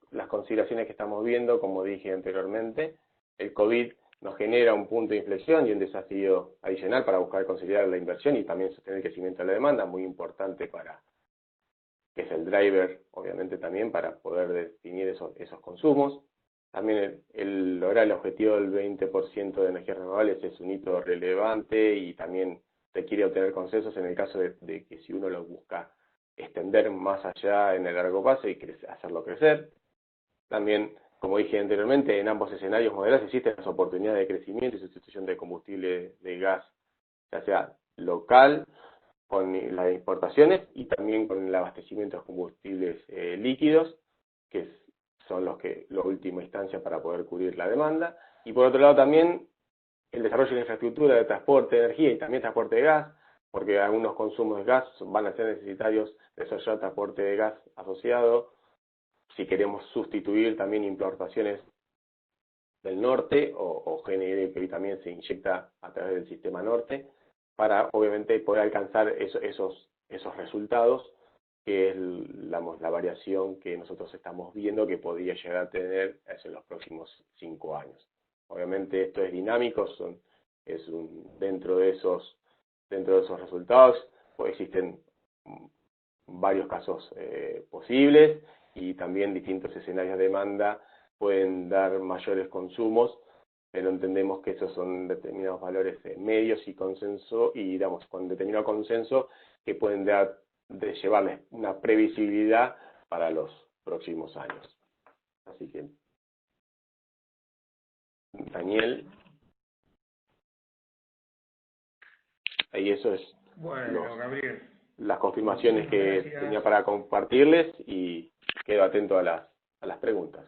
las consideraciones que estamos viendo, como dije anteriormente, el COVID nos genera un punto de inflexión y un desafío adicional para buscar consolidar la inversión y también sostener el crecimiento de la demanda, muy importante para que es el driver, obviamente, también para poder definir esos consumos. También el lograr el objetivo del 20% de energías renovables es un hito relevante y también requiere obtener consensos en el caso de que si uno lo busca extender más allá en el largo plazo y hacerlo crecer. También, como dije anteriormente, en ambos escenarios modelados existen las oportunidades de crecimiento y sustitución de combustible de gas, ya sea local, con las importaciones y también con el abastecimiento de combustibles líquidos, que son la última instancia para poder cubrir la demanda. Y por otro lado también el desarrollo de la infraestructura de transporte de energía y también transporte de gas, porque algunos consumos de gas van a ser necesarios desarrollar transporte de gas asociado, si queremos sustituir también importaciones del norte o GNL que hoy también se inyecta a través del sistema norte, para obviamente poder alcanzar esos resultados, que es la variación que nosotros estamos viendo que podría llegar a tener en los próximos 5 años. Obviamente esto es dinámico, dentro de esos resultados pues existen varios casos posibles y también distintos escenarios de demanda pueden dar mayores consumos, pero entendemos que esos son determinados valores medios y consenso, y digamos, con determinado consenso que pueden llevarles una previsibilidad para los próximos años. Así que, Daniel, ahí eso es Gabriel, las confirmaciones que gracias. tenía para compartirles y quedo atento a las preguntas.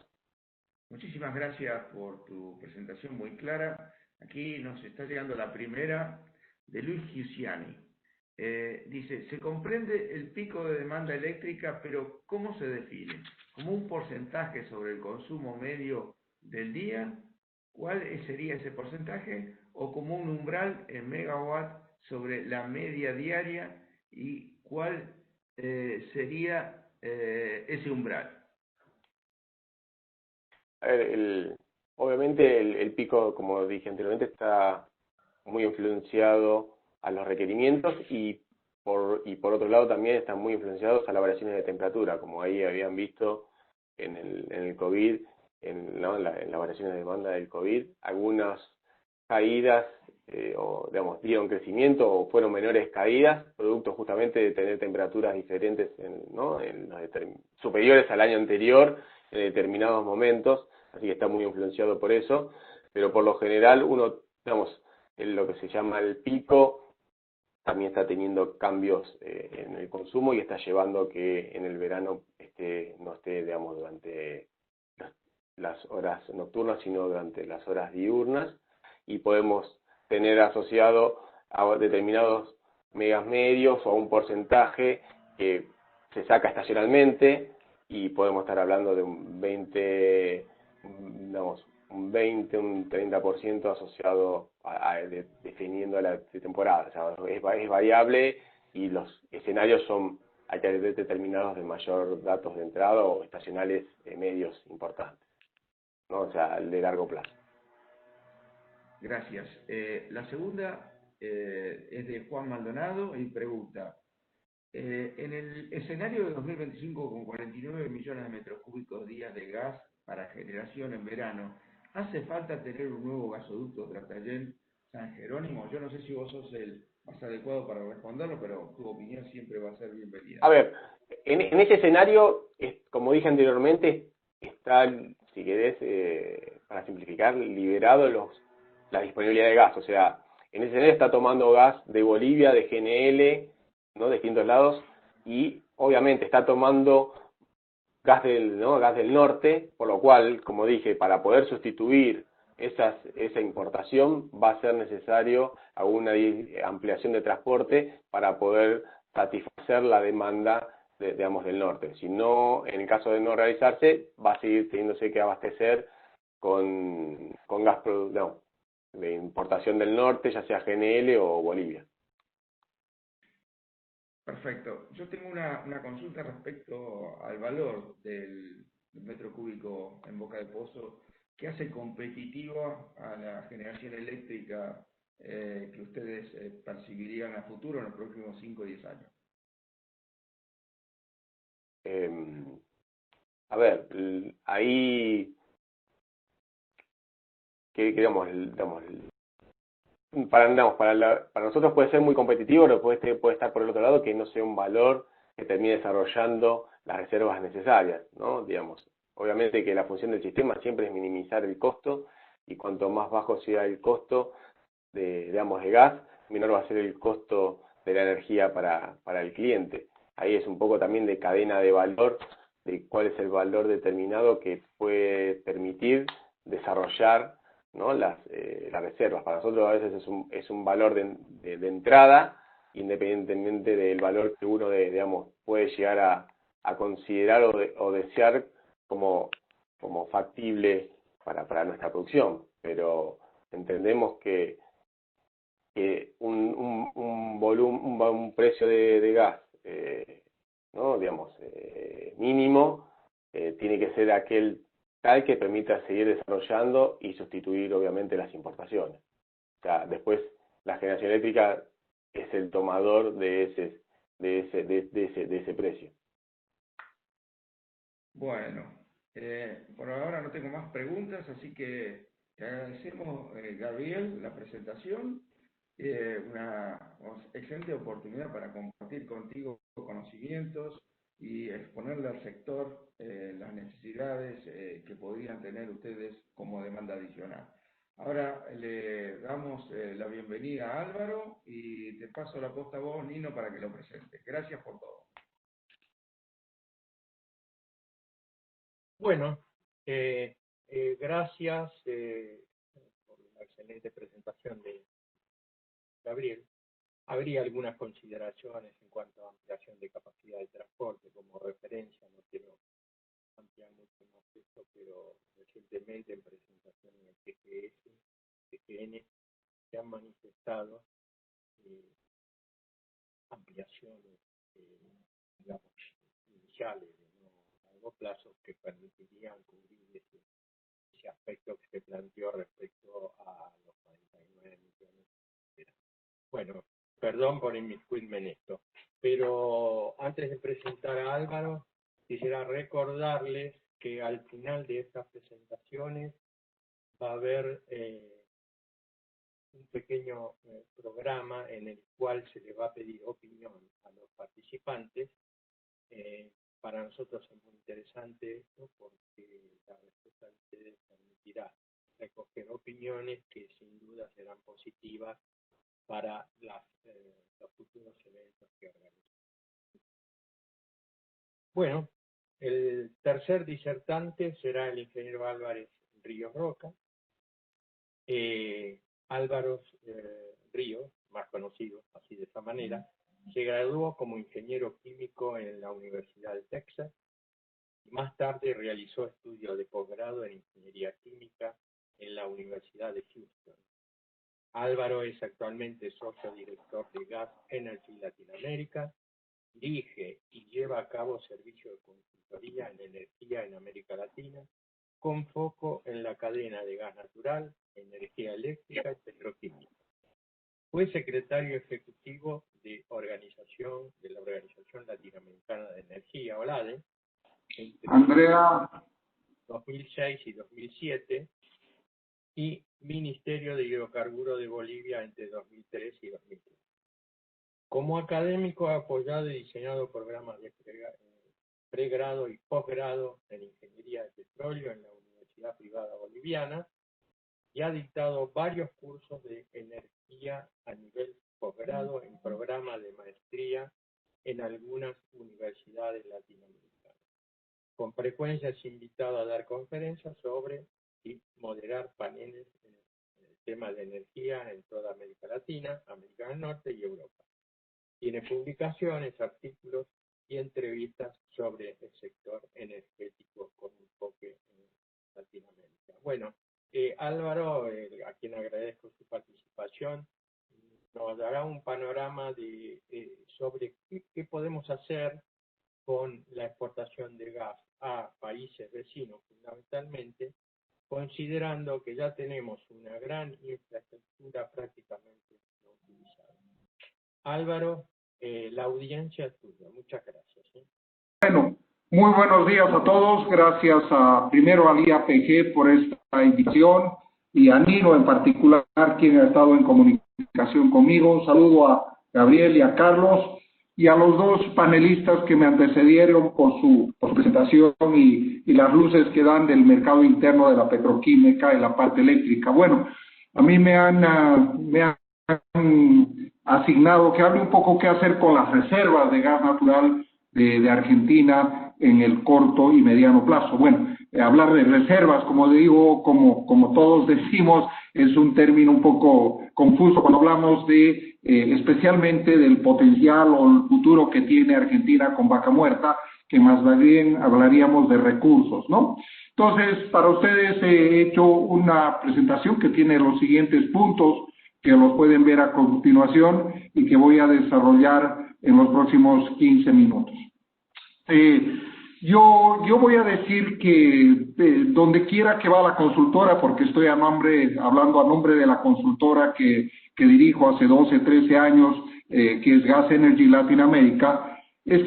Muchísimas gracias por tu presentación muy clara. Aquí nos está llegando la primera de Luis Giussiani. Dice, se comprende el pico de demanda eléctrica, pero ¿cómo se define? ¿Como un porcentaje sobre el consumo medio del día? ¿Cuál sería ese porcentaje? ¿O como un umbral en megawatt sobre la media diaria? ¿Y cuál sería ese umbral? A ver, obviamente el pico, como dije anteriormente, está muy influenciado a los requerimientos y por otro lado también están muy influenciados a las variaciones de temperatura, como ahí habían visto en el COVID, en las variaciones de demanda del COVID, algunas caídas dieron crecimiento o fueron menores caídas, producto justamente de tener temperaturas diferentes superiores al año anterior en determinados momentos, así que está muy influenciado por eso, pero por lo general en lo que se llama el pico también está teniendo cambios en el consumo y está llevando que en el verano no esté, durante las horas nocturnas, sino durante las horas diurnas, y podemos tener asociado a determinados megas medios o a un porcentaje que se saca estacionalmente, y podemos estar hablando de un 20, un 30% asociado definiendo la temporada. O sea, es variable y los escenarios hay que ver determinados de mayor datos de entrada o estacionales medios importantes, ¿no? O sea, de largo plazo. Gracias. La segunda es de Juan Maldonado y pregunta, en el escenario de 2025 con 49 millones de metros cúbicos días de gas para generación en verano, ¿hace falta tener un nuevo gasoducto Tratayén-San Jerónimo? Yo no sé si vos sos el más adecuado para responderlo, pero tu opinión siempre va a ser bienvenida. A ver, en ese escenario, como dije anteriormente, está, si querés, para simplificar, liberado la disponibilidad de gas. O sea, en ese escenario está tomando gas de Bolivia, de GNL, ¿no?, de distintos lados, y obviamente está tomando gas del norte, por lo cual, como dije, para poder sustituir esa importación va a ser necesario alguna ampliación de transporte para poder satisfacer la demanda del norte. Si no, en el caso de no realizarse, va a seguir teniéndose que abastecer con gas de importación del norte, ya sea GNL o Bolivia. Perfecto. Yo tengo una consulta respecto al valor del metro cúbico en Boca de Pozo. ¿Qué hace competitiva a la generación eléctrica que ustedes percibirían a futuro en los próximos 5 o 10 años? A ver, ahí, digamos, para nosotros puede ser muy competitivo, pero puede estar por el otro lado que no sea un valor que termine desarrollando las reservas necesarias, ¿no? Digamos, obviamente que la función del sistema siempre es minimizar el costo, y cuanto más bajo sea el costo de gas, menor va a ser el costo de la energía para el cliente. Ahí es un poco también de cadena de valor, de cuál es el valor determinado que puede permitir desarrollar, ¿no? las reservas. Para nosotros a veces es un valor de entrada, independientemente del valor que uno digamos, puede llegar a considerar o desear como factible para nuestra producción. Pero entendemos que un precio de gas ¿no? digamos, mínimo tiene que ser aquel tal que permita seguir desarrollando y sustituir obviamente las importaciones. O sea, después la generación eléctrica es el tomador de ese precio. Bueno, por ahora no tengo más preguntas, así que te agradecemos, Gabriel, la presentación. Una excelente oportunidad para compartir contigo conocimientos y exponerle al sector las necesidades que podrían tener ustedes como demanda adicional. Ahora le damos la bienvenida a Álvaro y te paso la posta a vos, Nino, para que lo presentes. Gracias por todo. Bueno, gracias por la excelente presentación de Gabriel. Habría algunas consideraciones en cuanto a ampliación de capacidad de transporte como referencia. No quiero ampliar mucho más esto, pero recientemente en presentación en el TGN se han manifestado ampliaciones, digamos, iniciales de largo plazo que permitirían cubrir ese aspecto que se planteó respecto a los 49 millones. Bueno, perdón por inmiscuirme en esto, pero antes de presentar a Álvaro, quisiera recordarles que al final de estas presentaciones va a haber un pequeño programa en el cual se le va a pedir opinión a los participantes. Para nosotros es muy interesante esto porque la respuesta de ustedes permitirá recoger opiniones que sin duda serán positivas para los futuros eventos que organizamos. Bueno, el tercer disertante será el ingeniero Álvarez Ríos Roca. Álvaro Ríos, más conocido así de esa manera, se graduó como ingeniero químico en la Universidad de Texas y más tarde realizó estudios de posgrado en ingeniería química en la Universidad de Houston. Álvaro es actualmente socio director de Gas Energy Latinoamérica, dirige y lleva a cabo servicios de consultoría en energía en América Latina, con foco en la cadena de gas natural, energía eléctrica y petroquímica. Fue secretario ejecutivo de la Organización Latinoamericana de Energía, OLADE, entre 2006 y 2007, y Ministerio de Hidrocarburos de Bolivia entre 2003 y 2003. Como académico ha apoyado y diseñado programas de pregrado y posgrado en Ingeniería de Petróleo en la Universidad Privada Boliviana y ha dictado varios cursos de energía a nivel posgrado en programas de maestría en algunas universidades latinoamericanas. Con frecuencia es invitado a dar conferencias sobre y moderar paneles en el tema de energía en toda América Latina, América del Norte y Europa. Tiene publicaciones, artículos y entrevistas sobre el sector energético con enfoque en Latinoamérica. Bueno, Álvaro, a quien agradezco su participación, nos dará un panorama sobre qué podemos hacer con la exportación de gas a países vecinos fundamentalmente, considerando que ya tenemos una gran infraestructura prácticamente no utilizada. Álvaro, la audiencia es tuya. Muchas gracias. Bueno, Muy buenos días a todos. Gracias primero al IAPG por esta invitación y a Nino en particular, quien ha estado en comunicación conmigo. Un saludo a Gabriel y a Carlos y a los dos panelistas que me antecedieron por su presentación y las luces que dan del mercado interno de la petroquímica y la parte eléctrica. Bueno, a mí me han asignado que hable un poco qué hacer con las reservas de gas natural de Argentina en el corto y mediano plazo. Bueno, hablar de reservas, como digo, como todos decimos, es un término un poco confuso cuando hablamos de especialmente del potencial o el futuro que tiene Argentina con Vaca Muerta, que más bien hablaríamos de recursos, ¿no? Entonces, para ustedes he hecho una presentación que tiene los siguientes puntos, que los pueden ver a continuación y que voy a desarrollar en los próximos 15 minutos. Yo voy a decir que donde quiera que va la consultora, porque estoy hablando a nombre de la consultora que dirijo hace 12, 13 años, que es Gas Energy Latinoamérica, es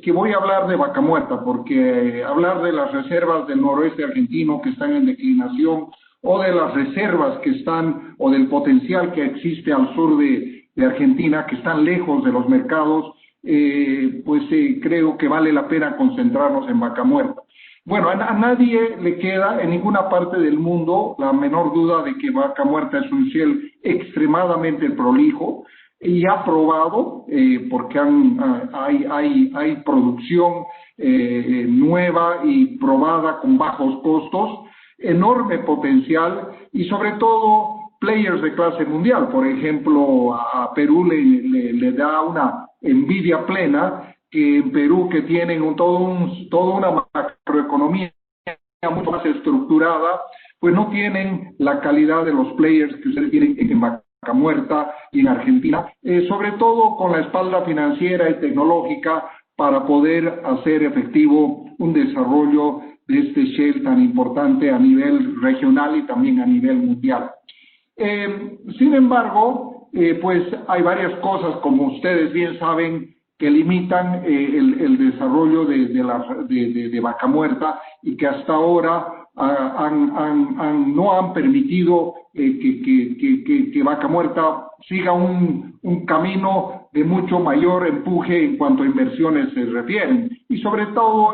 que voy a hablar de Vaca Muerta, porque hablar de las reservas del noroeste argentino que están en declinación, o de las reservas que están, o del potencial que existe al sur de Argentina, que están lejos de los mercados, creo que vale la pena concentrarnos en Vaca Muerta. Bueno, a nadie le queda en ninguna parte del mundo la menor duda de que Vaca Muerta es un shale extremadamente prolijo y ha probado, porque hay producción nueva y probada con bajos costos, enorme potencial y sobre todo players de clase mundial. Por ejemplo, a Perú le da una envidia plena que en Perú, que tienen toda una macroeconomía mucho más estructurada, pues no tienen la calidad de los players que ustedes tienen en Vaca Muerta y en Argentina, sobre todo con la espalda financiera y tecnológica para poder hacer efectivo un desarrollo de este shale tan importante a nivel regional y también a nivel mundial. Sin embargo, pues hay varias cosas, como ustedes bien saben, que limitan el desarrollo de Vaca Muerta y que hasta ahora no han permitido que Vaca Muerta siga un camino de mucho mayor empuje en cuanto a inversiones se refieren. Y sobre todo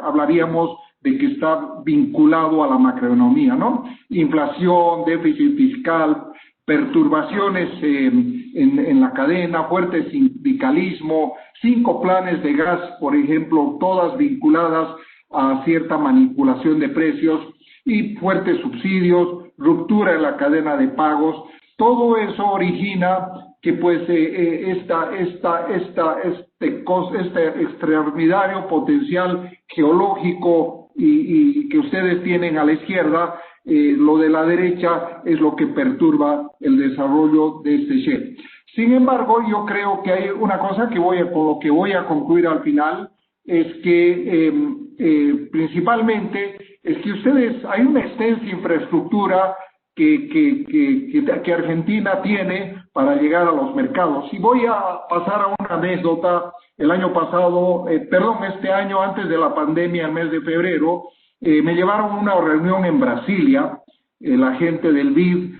hablaríamos de que está vinculado a la macroeconomía, ¿no? Inflación, déficit fiscal, perturbaciones en la cadena, fuerte sindicalismo, 5 planes de gas, por ejemplo, todas vinculadas a cierta manipulación de precios y fuertes subsidios, ruptura en la cadena de pagos. Todo eso origina que pues este extraordinario potencial geológico y que ustedes tienen a la izquierda, lo de la derecha es lo que perturba el desarrollo de este shale. Sin embargo, yo creo que hay una cosa con lo que voy a concluir al final, es que principalmente es que hay una extensa infraestructura que Argentina tiene para llegar a los mercados. Y voy a pasar a una anécdota. Este año, antes de la pandemia, el mes de febrero, me llevaron a una reunión en Brasilia, la gente del BID,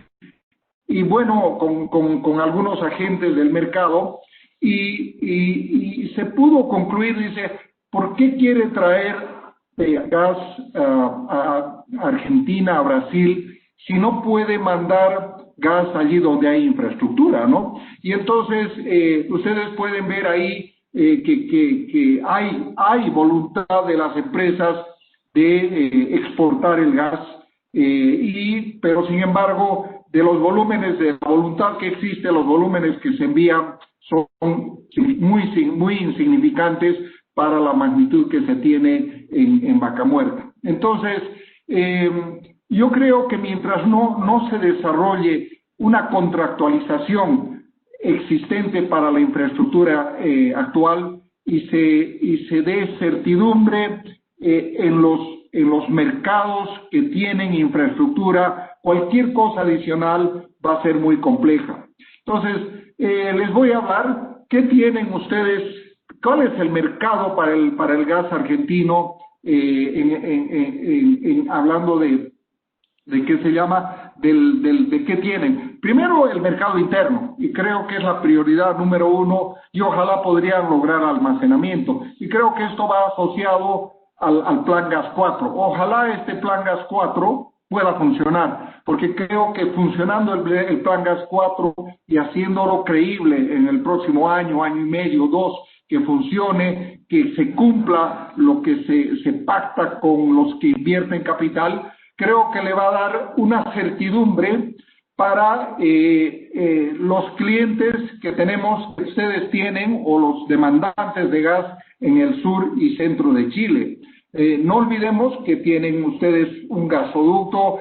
y bueno, con algunos agentes del mercado, y se pudo concluir, dice, ¿por qué quiere traer gas a Argentina, a Brasil, si no puede mandar gas allí donde hay infraestructura, ¿no? Y entonces ustedes pueden ver ahí que hay voluntad de las empresas de exportar el gas, pero sin embargo, de los volúmenes, de la voluntad que existe, los volúmenes que se envían son muy insignificantes para la magnitud que se tiene en Vaca Muerta. Entonces, yo creo que mientras no se desarrolle una contractualización existente para la infraestructura actual y se dé certidumbre en los mercados que tienen infraestructura, cualquier cosa adicional va a ser muy compleja. Entonces, les voy a hablar qué tienen ustedes ¿cuál es el mercado para el gas argentino? Hablando de qué se llama, de qué tienen. Primero, el mercado interno, y creo que es la prioridad número uno, y ojalá podrían lograr almacenamiento. Y creo que esto va asociado al Plan Gas 4. Ojalá este Plan Gas 4 pueda funcionar, porque creo que funcionando el Plan Gas 4 y haciéndolo creíble en el próximo año, año y medio, 2, que funcione, que se cumpla lo que se pacta con los que invierten capital, creo que le va a dar una certidumbre para los clientes que tenemos, que ustedes tienen, o los demandantes de gas en el sur y centro de Chile. No olvidemos que tienen ustedes un gasoductos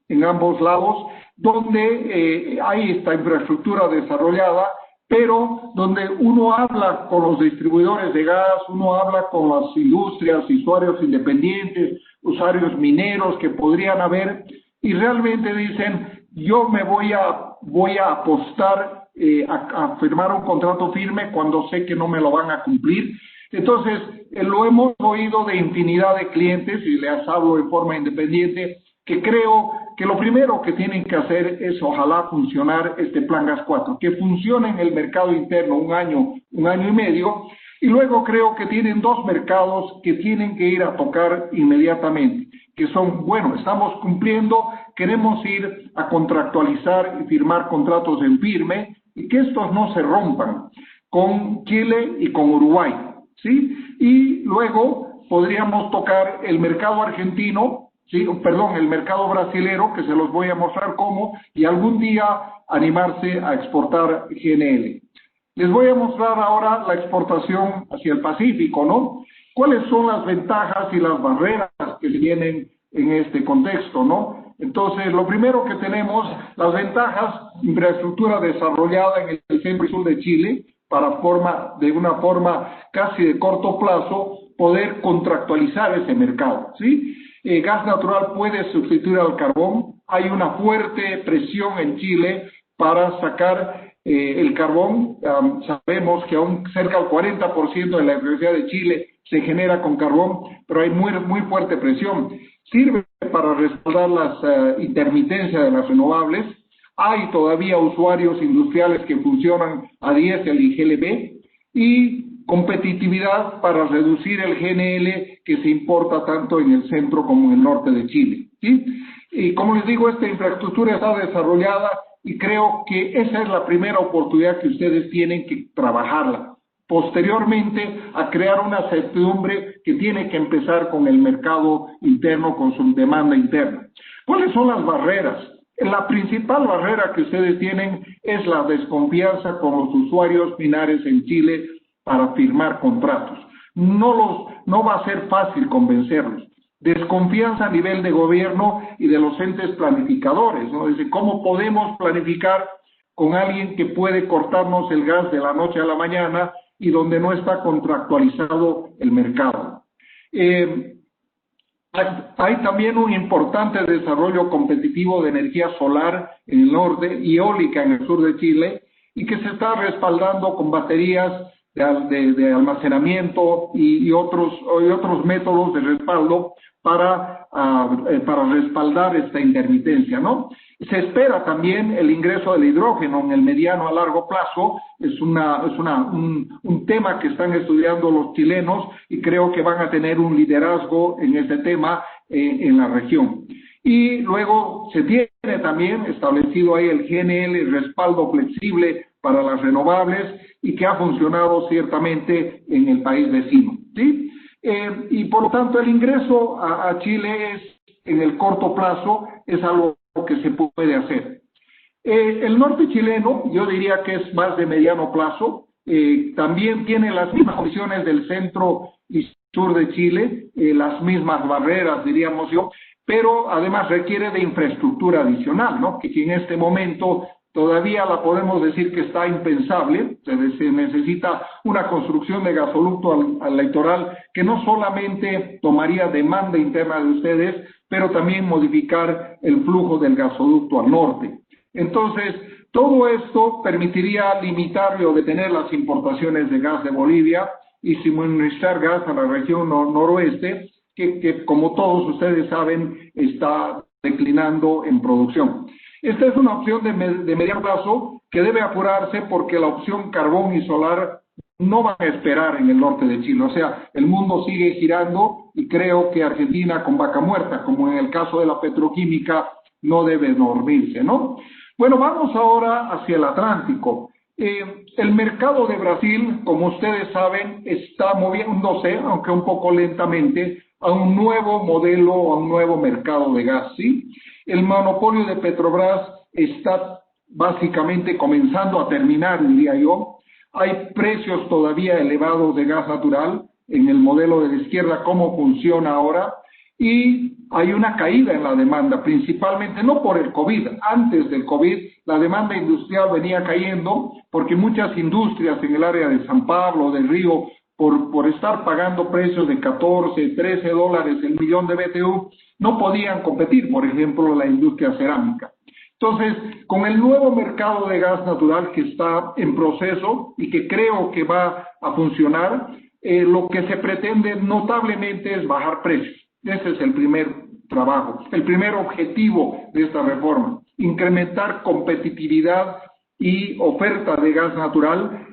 en ambos lados, donde hay esta infraestructura desarrollada, pero donde uno habla con los distribuidores de gas, uno habla con las industrias, usuarios independientes, usuarios mineros que podrían haber, y realmente dicen, yo me voy a apostar a firmar un contrato firme cuando sé que no me lo van a cumplir. Entonces, lo hemos oído de infinidad de clientes, y les hablo de forma independiente, que creo que lo primero que tienen que hacer es ojalá funcionar este Plan Gas 4, que funcione en el mercado interno un año y medio, y luego creo que tienen dos mercados que tienen que ir a tocar inmediatamente, que son, bueno, estamos cumpliendo, queremos ir a contractualizar y firmar contratos en firme, y que estos no se rompan, con Chile y con Uruguay, ¿sí? Y luego podríamos tocar el mercado argentino, sí, perdón, el mercado brasilero, que se los voy a mostrar cómo, y algún día animarse a exportar GNL. Les voy a mostrar ahora la exportación hacia el Pacífico, ¿no? ¿Cuáles son las ventajas y las barreras que tienen en este contexto, ¿no? Entonces, lo primero que tenemos, las ventajas, infraestructura desarrollada en el centro y sur de Chile, de una forma casi de corto plazo, poder contractualizar ese mercado, ¿sí? Gas natural puede sustituir al carbón. Hay una fuerte presión en Chile para sacar el carbón. Sabemos que aún cerca del 40% de la electricidad de Chile se genera con carbón, pero hay muy fuerte presión. Sirve para respaldar las intermitencias de las renovables. Hay todavía usuarios industriales que funcionan a diésel y GLP, y competitividad para reducir el GNL que se importa tanto en el centro como en el norte de Chile, ¿sí? Y como les digo, esta infraestructura está desarrollada y creo que esa es la primera oportunidad que ustedes tienen que trabajarla. Posteriormente, a crear una certidumbre que tiene que empezar con el mercado interno, con su demanda interna. ¿Cuáles son las barreras? La principal barrera que ustedes tienen es la desconfianza con los usuarios finales en Chile para firmar contratos. No va a ser fácil convencerlos. Desconfianza a nivel de gobierno y de los entes planificadores, ¿no? Dice, ¿cómo podemos planificar con alguien que puede cortarnos el gas de la noche a la mañana y donde no está contractualizado el mercado? Hay también un importante desarrollo competitivo de energía solar en el norte y eólica en el sur de Chile, y que se está respaldando con baterías de almacenamiento y otros métodos de respaldo para respaldar esta intermitencia, ¿no? Se espera también el ingreso del hidrógeno en el mediano a largo plazo. Es un tema que están estudiando los chilenos, y creo que van a tener un liderazgo en este tema en la región. Y luego se tiene también establecido ahí el GNL, respaldo flexible para las renovables, y que ha funcionado ciertamente en el país vecino, ¿sí? Y por lo tanto el ingreso a Chile en el corto plazo es algo que se puede hacer. El norte chileno, yo diría que es más de mediano plazo, también tiene las mismas condiciones del centro y sur de Chile, las mismas barreras, diríamos yo, pero además requiere de infraestructura adicional, ¿no? Que en este momento todavía la podemos decir que está impensable. Se necesita una construcción de gasoducto al litoral que no solamente tomaría demanda interna de ustedes, pero también modificar el flujo del gasoducto al norte. Entonces, todo esto permitiría limitar o detener las importaciones de gas de Bolivia y suministrar gas a la región noroeste, que como todos ustedes saben, está declinando en producción. Esta es una opción de mediano plazo que debe apurarse porque la opción carbón y solar no van a esperar en el norte de Chile. O sea, el mundo sigue girando y creo que Argentina con vaca muerta, como en el caso de la petroquímica, no debe dormirse, ¿no? Bueno, vamos ahora hacia el Atlántico. El mercado de Brasil, como ustedes saben, está moviéndose, aunque un poco lentamente, a un nuevo modelo, a un nuevo mercado de gas, ¿sí? El monopolio de Petrobras está básicamente comenzando a terminar, diría yo. Hay precios todavía elevados de gas natural en el modelo de la izquierda, cómo funciona ahora, y hay una caída en la demanda, principalmente no por el COVID. Antes del COVID, la demanda industrial venía cayendo porque muchas industrias en el área de San Pablo, del Río, por estar pagando precios de 14, 13 dólares el millón de BTU, no podían competir, por ejemplo, la industria cerámica. Entonces, con el nuevo mercado de gas natural que está en proceso y que creo que va a funcionar, lo que se pretende notablemente es bajar precios. Ese es el primer trabajo, el primer objetivo de esta reforma, incrementar competitividad y oferta de gas natural,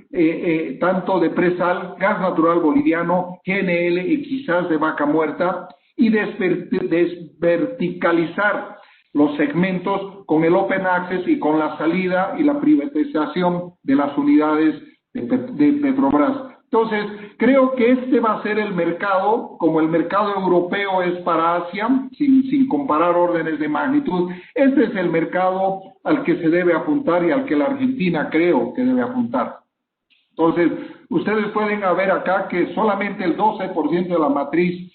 tanto de presal, gas natural boliviano, GNL y quizás de vaca muerta, y desverticalizar los segmentos con el Open Access y con la salida y la privatización de las unidades de Petrobras. Entonces, creo que este va a ser el mercado, como el mercado europeo es para Asia, sin comparar órdenes de magnitud, este es el mercado al que se debe apuntar y al que la Argentina creo que debe apuntar. Entonces, ustedes pueden ver acá que solamente el 12% de la matriz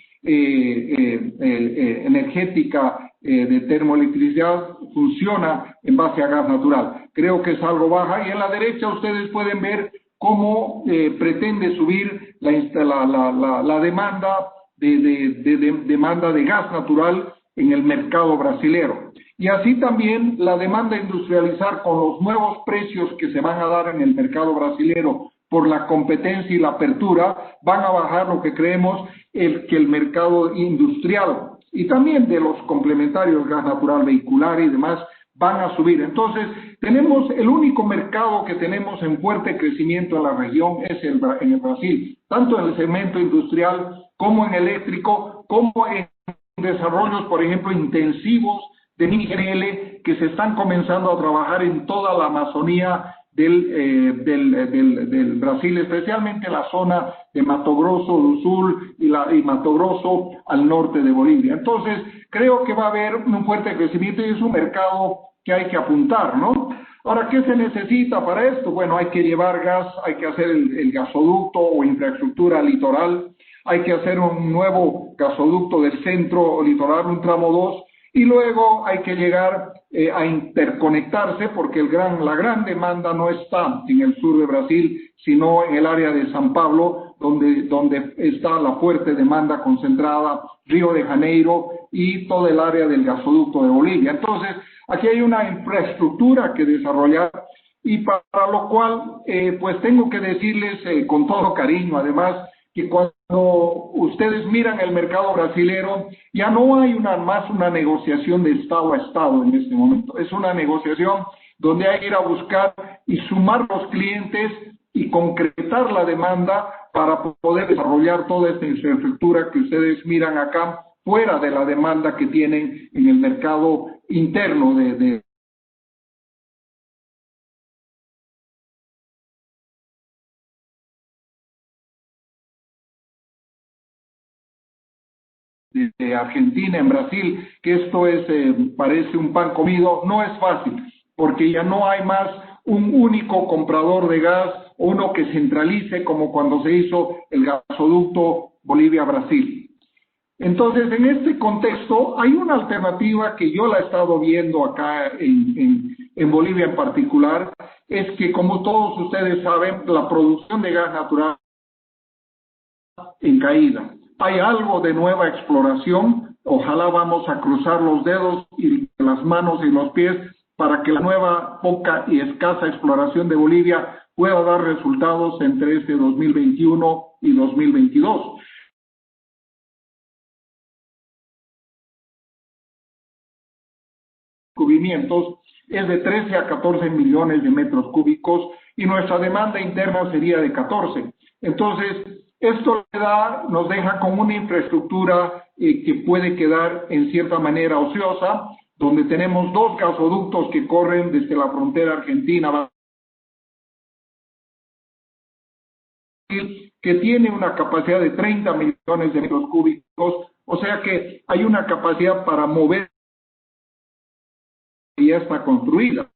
energética de termoelectricidad funciona en base a gas natural. Creo que es algo baja, y en la derecha ustedes pueden ver cómo pretende subir la demanda demanda de gas natural en el mercado brasilero. Y así también la demanda industrializar con los nuevos precios que se van a dar en el mercado brasilero por la competencia y la apertura, van a bajar lo que creemos que el mercado industrial y también de los complementarios, gas natural vehicular y demás, van a subir. Entonces, tenemos el único mercado que tenemos en fuerte crecimiento en la región es en el Brasil, tanto en el segmento industrial como en eléctrico, como en desarrollos, por ejemplo, intensivos de mini GNL que se están comenzando a trabajar en toda la Amazonía del Brasil, especialmente la zona de Mato Grosso do Sul y Mato Grosso al norte de Bolivia. Entonces, creo que va a haber un fuerte crecimiento y es un mercado que hay que apuntar, ¿no? Ahora, ¿qué se necesita para esto? Bueno, hay que llevar gas, hay que hacer el gasoducto o infraestructura litoral, hay que hacer un nuevo gasoducto del centro litoral, un tramo 2, y luego hay que llegar a interconectarse porque la gran demanda no está en el sur de Brasil, sino en el área de San Pablo, donde está la fuerte demanda concentrada, Río de Janeiro y todo el área del gasoducto de Bolivia. Entonces, aquí hay una infraestructura que desarrollar y para lo cual, pues tengo que decirles con todo cariño, además, que cuando ustedes miran el mercado brasilero, ya no hay más una negociación de Estado a Estado en este momento. Es una negociación donde hay que ir a buscar y sumar los clientes y concretar la demanda para poder desarrollar toda esta infraestructura que ustedes miran acá, fuera de la demanda que tienen en el mercado interno de Argentina, en Brasil, que esto parece un pan comido. No es fácil, porque ya no hay más un único comprador de gas, uno que centralice como cuando se hizo el gasoducto Bolivia-Brasil. Entonces, en este contexto, hay una alternativa que yo la he estado viendo acá en Bolivia en particular, es que como todos ustedes saben, la producción de gas natural en caída. Hay algo de nueva exploración, ojalá vamos a cruzar los dedos y las manos y los pies para que la nueva, poca y escasa exploración de Bolivia pueda dar resultados entre este 2021 y 2022. Cubrimientos es de 13 a 14 millones de metros cúbicos y nuestra demanda interna sería de 14. Entonces, esto nos deja con una infraestructura que puede quedar en cierta manera ociosa, donde tenemos 2 gasoductos que corren desde la frontera argentina, que tiene una capacidad de 30 millones de metros cúbicos, o sea que hay una capacidad para mover y ya está construida.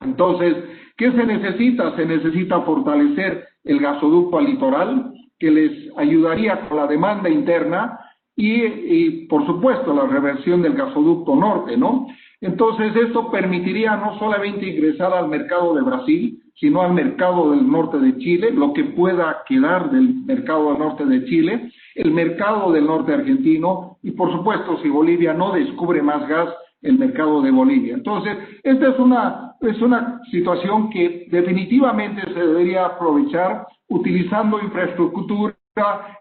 Entonces, ¿qué se necesita? Se necesita fortalecer el gasoducto al litoral, que les ayudaría con la demanda interna y por supuesto, la reversión del gasoducto norte, ¿no? Entonces, esto permitiría no solamente ingresar al mercado de Brasil, sino al mercado del norte de Chile, lo que pueda quedar del mercado del norte de Chile, el mercado del norte argentino y, por supuesto, si Bolivia no descubre más gas, el mercado de Bolivia. Entonces, esta es una situación que definitivamente se debería aprovechar utilizando infraestructura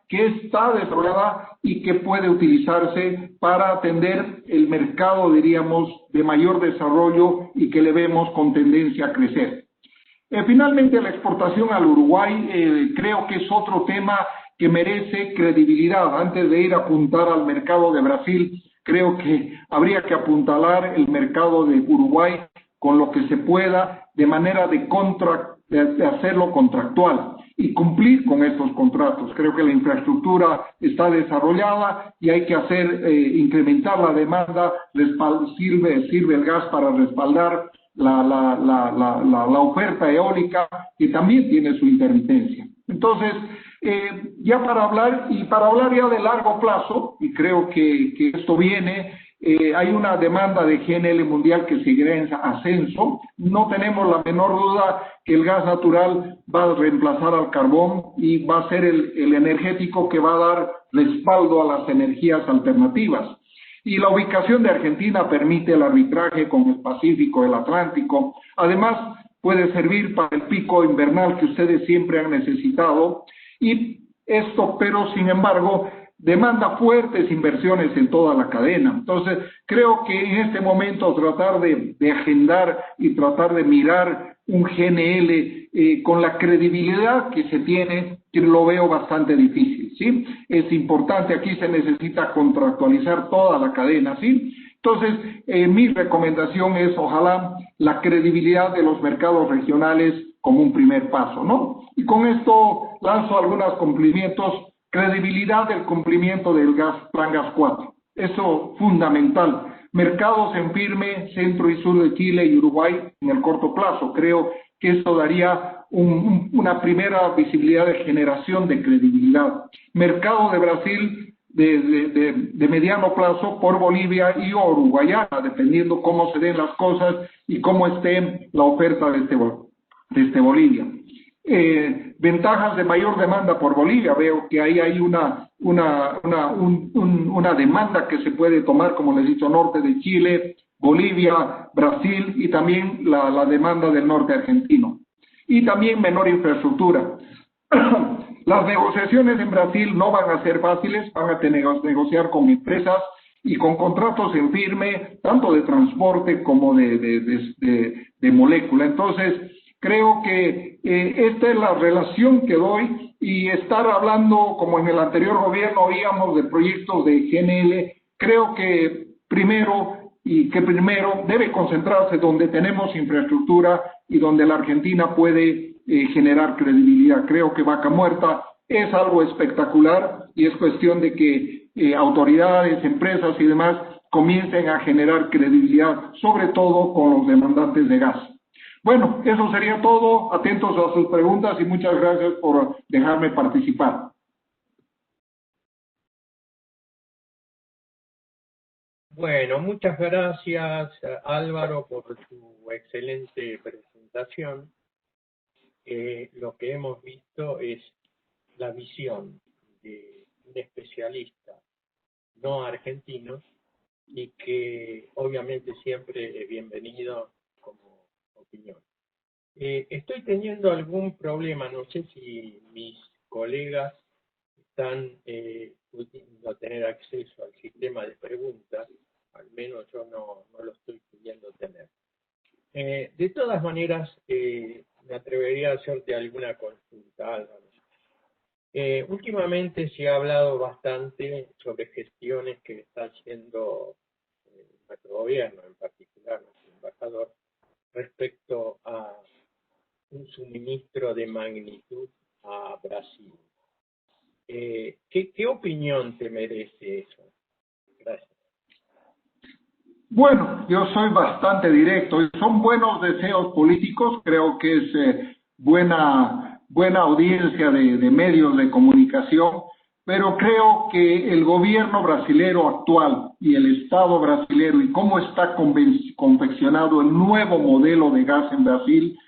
que está desarrollada y que puede utilizarse para atender el mercado, diríamos, de mayor desarrollo y que le vemos con tendencia a crecer. Finalmente, la exportación al Uruguay creo que es otro tema que merece credibilidad. Antes de ir a apuntar al mercado de Brasil, creo que habría que apuntalar el mercado de Uruguay con lo que se pueda, de manera de hacerlo contractual y cumplir con estos contratos. Creo que la infraestructura está desarrollada y hay que incrementar la demanda, sirve el gas para respaldar la oferta eólica, que también tiene su intermitencia. Entonces, ya para hablar ya de largo plazo, y creo que esto viene, hay una demanda de GNL mundial que seguirá en ascenso. No tenemos la menor duda que el gas natural va a reemplazar al carbón y va a ser el energético que va a dar respaldo a las energías alternativas. Y la ubicación de Argentina permite el arbitraje con el Pacífico, el Atlántico. Además, puede servir para el pico invernal que ustedes siempre han necesitado. Y esto, pero sin embargo, demanda fuertes inversiones en toda la cadena. Entonces, creo que en este momento tratar de agendar y tratar de mirar un GNL con la credibilidad que se tiene, que lo veo bastante difícil, ¿sí? Es importante, aquí se necesita contractualizar toda la cadena, ¿sí? Entonces, mi recomendación es, ojalá, la credibilidad de los mercados regionales como un primer paso, ¿no? Y con esto lanzo algunos cumplimientos. Credibilidad del cumplimiento del Plan Gas 4. Eso fundamental. Mercados en firme, centro y sur de Chile y Uruguay en el corto plazo. Creo que eso daría una primera visibilidad de generación de credibilidad. Mercado de Brasil de mediano plazo por Bolivia y Uruguayana, dependiendo cómo se den las cosas y cómo esté la oferta desde Bolivia. Ventajas de mayor demanda por Bolivia. Veo que ahí hay una demanda que se puede tomar, como les he dicho, norte de Chile, Bolivia, Brasil y también la demanda del norte argentino. Y también menor infraestructura. Las negociaciones en Brasil no van a ser fáciles, van a tener que negociar con empresas y con contratos en firme, tanto de transporte como de molécula. Entonces, creo que esta es la relación que doy, y estar hablando, como en el anterior gobierno oíamos de proyectos de GNL, creo que primero debe concentrarse donde tenemos infraestructura y donde la Argentina puede generar credibilidad. Creo que Vaca Muerta es algo espectacular y es cuestión de que autoridades, empresas y demás comiencen a generar credibilidad, sobre todo con los demandantes de gas. Bueno, eso sería todo. Atentos a sus preguntas y muchas gracias por dejarme participar. Bueno, muchas gracias, Álvaro, por tu excelente presentación. Lo que hemos visto es la visión de un especialista no argentino y que obviamente siempre es bienvenido como opinión. Estoy teniendo algún problema, no sé si mis colegas están pudiendo tener acceso al sistema de preguntas, al menos yo no lo estoy pudiendo tener. De todas maneras, me atrevería a hacerte alguna consulta, Álvaro. Últimamente se ha hablado bastante sobre gestiones que está haciendo nuestro gobierno, en particular nuestro embajador, respecto a un suministro de magnitud a Brasil. ¿Qué opinión te merece eso? Gracias. Bueno, yo soy bastante directo. Son buenos deseos políticos, creo que es buena audiencia de medios de comunicación, pero creo que el gobierno brasilero actual y el Estado brasilero y cómo está confeccionado el nuevo modelo de gas en Brasil,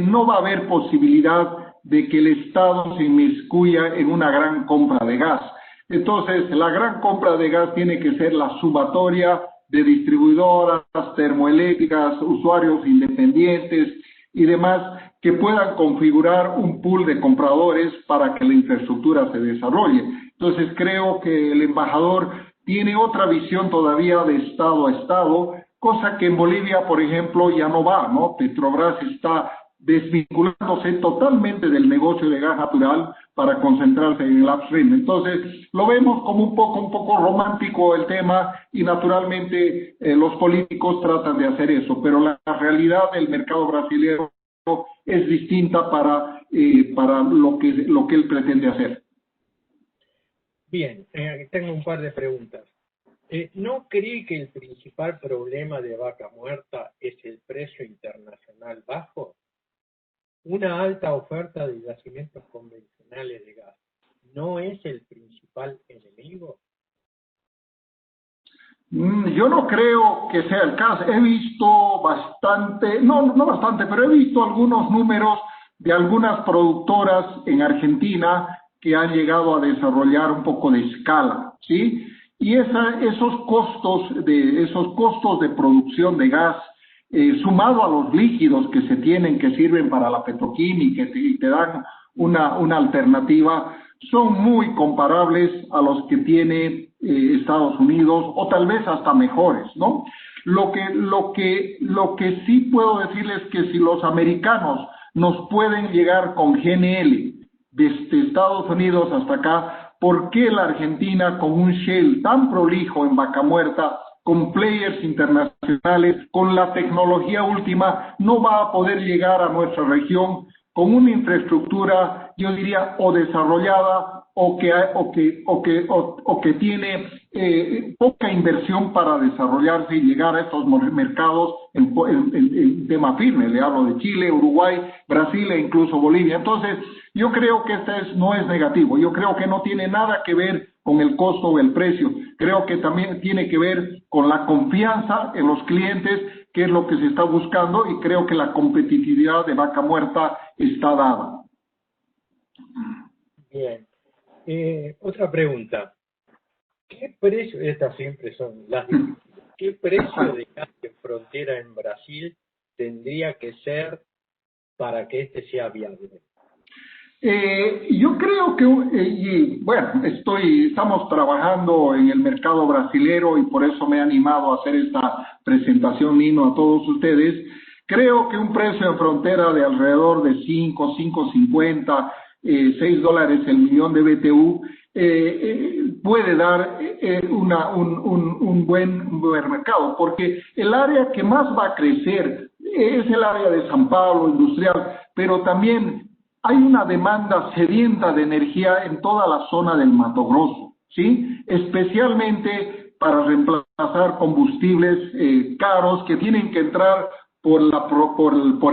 no va a haber posibilidad de que el Estado se inmiscuya en una gran compra de gas. Entonces, la gran compra de gas tiene que ser la sumatoria de distribuidoras, termoeléctricas, usuarios independientes y demás que puedan configurar un pool de compradores para que la infraestructura se desarrolle. Entonces creo que el embajador tiene otra visión todavía de Estado a Estado, cosa que en Bolivia, por ejemplo, ya no va, ¿no? Petrobras está desvinculándose totalmente del negocio de gas natural para concentrarse en el upstream. Entonces, lo vemos como un poco romántico el tema y naturalmente los políticos tratan de hacer eso, pero la realidad del mercado brasileño es distinta para lo que él pretende hacer. Bien, tengo un par de preguntas. ¿No cree que el principal problema de Vaca Muerta es el precio internacional bajo? Una alta oferta de yacimientos convencionales de gas, ¿no es el principal enemigo? Yo no creo que sea el caso. He visto bastante, no bastante, pero he visto algunos números de algunas productoras en Argentina que han llegado a desarrollar un poco de escala, ¿sí? Y esos costos de producción de gas, sumado a los líquidos que se tienen, que sirven para la petroquímica y te dan una alternativa, son muy comparables a los que tiene Estados Unidos, o tal vez hasta mejores, ¿no? Lo que sí puedo decirles es que si los americanos nos pueden llegar con GNL desde Estados Unidos hasta acá, ¿por qué la Argentina, con un shale tan prolijo en Vaca Muerta, con players internacionales, con la tecnología última, no va a poder llegar a nuestra región con una infraestructura, yo diría, o desarrollada o que tiene poca inversión para desarrollarse y llegar a estos mercados en tema firme? Le hablo de Chile, Uruguay, Brasil e incluso Bolivia. Entonces, yo creo que no es negativo. Yo creo que no tiene nada que ver con el costo o el precio. Creo que también tiene que ver con la confianza en los clientes, que es lo que se está buscando, y creo que la competitividad de Vaca Muerta está dada. Bien. Otra pregunta. ¿Qué precio, estas siempre son las difíciles, qué precio de gas en frontera en Brasil tendría que ser para que este sea viable? Yo creo que, estamos trabajando en el mercado brasilero y por eso me he animado a hacer esta presentación, Nino, a todos ustedes. Creo que un precio en frontera de alrededor de 5.50, $6 el millón de BTU, puede dar un buen mercado, porque el área que más va a crecer es el área de San Pablo, industrial, pero también hay una demanda sedienta de energía en toda la zona del Mato Grosso, ¿sí? Especialmente para reemplazar combustibles caros que tienen que entrar por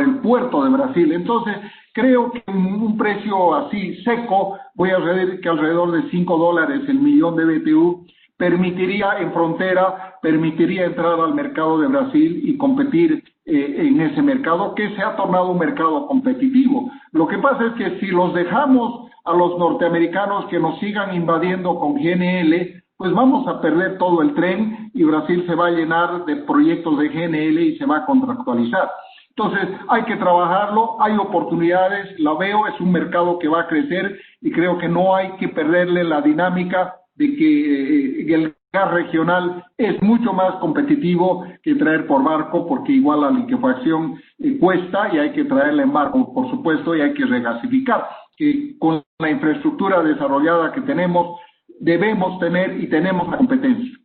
el puerto de Brasil. Entonces, creo que un precio así seco, voy a decir que alrededor de $5 el millón de BTU, permitiría en frontera, permitiría entrar al mercado de Brasil y competir en ese mercado, que se ha tornado un mercado competitivo. Lo que pasa es que si los dejamos a los norteamericanos que nos sigan invadiendo con GNL, pues vamos a perder todo el tren y Brasil se va a llenar de proyectos de GNL y se va a contractualizar. Entonces, hay que trabajarlo, hay oportunidades, la veo, es un mercado que va a crecer y creo que no hay que perderle la dinámica de que el gas regional es mucho más competitivo que traer por barco, porque igual la liquefacción cuesta y hay que traerla en barco, por supuesto, y hay que regasificar, que con la infraestructura desarrollada que tenemos, debemos tener y tenemos la competencia.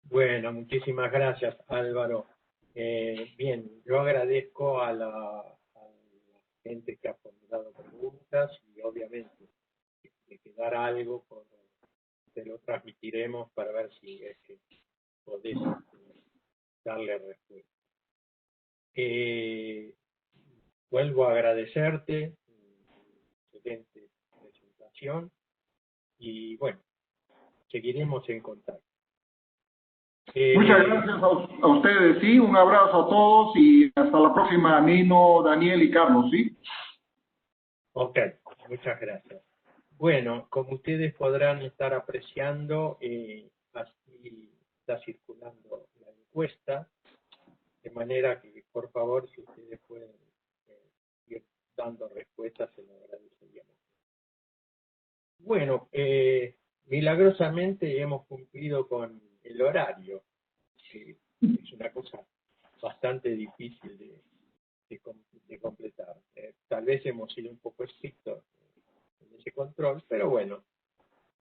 Bueno, muchísimas gracias, Álvaro. Bien, yo agradezco a la gente que ha formulado preguntas y obviamente de quedar algo, te lo transmitiremos para ver si es que podés darle respuesta. Vuelvo a agradecerte, excelente presentación y bueno, seguiremos en contacto. Muchas gracias a ustedes, sí, un abrazo a todos y hasta la próxima, Nino, Daniel y Carlos, ¿sí? Ok, muchas gracias. Bueno, como ustedes podrán estar apreciando, así está circulando la encuesta, de manera que, por favor, si ustedes pueden ir dando respuestas, se lo agradeceríamos. Bueno, milagrosamente hemos cumplido con el horario, que es una cosa bastante difícil de completar. Tal vez hemos sido un poco estrictos en ese control, pero bueno,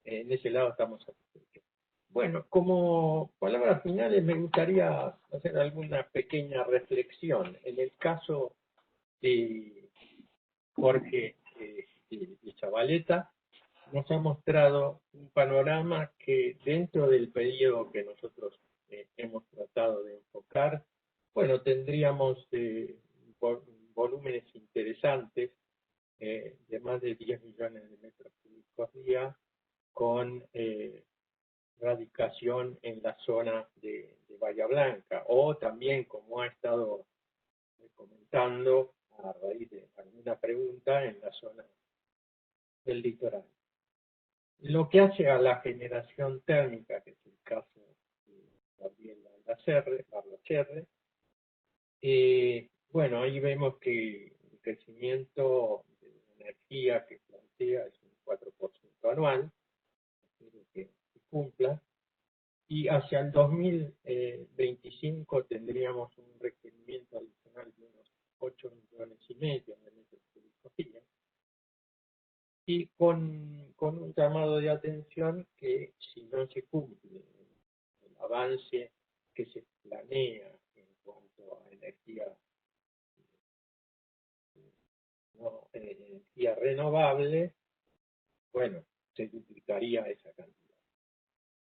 en ese lado estamos satisfechos. Bueno, como palabras finales me gustaría hacer alguna pequeña reflexión. En el caso de Jorge de Zabaleta, nos ha mostrado un panorama que dentro del periodo que nosotros hemos tratado de enfocar, bueno, tendríamos volúmenes interesantes de más de 10 millones de metros cúbicos día, con radicación en la zona de Bahía Blanca, o también, como ha estado comentando a raíz de alguna pregunta, en la zona del litoral. Lo que hace a la generación térmica, que es el caso de Gabriel Barlacerre, bueno, ahí vemos que el crecimiento de energía que plantea es un 4% anual, espero que se cumpla, y hacia el 2025 tendríamos un requerimiento adicional de unos 8,5 millones de metros cúbicos día, y con un llamado de atención que si no se cumple el avance que se planea en cuanto a energía renovable, bueno, se duplicaría esa cantidad.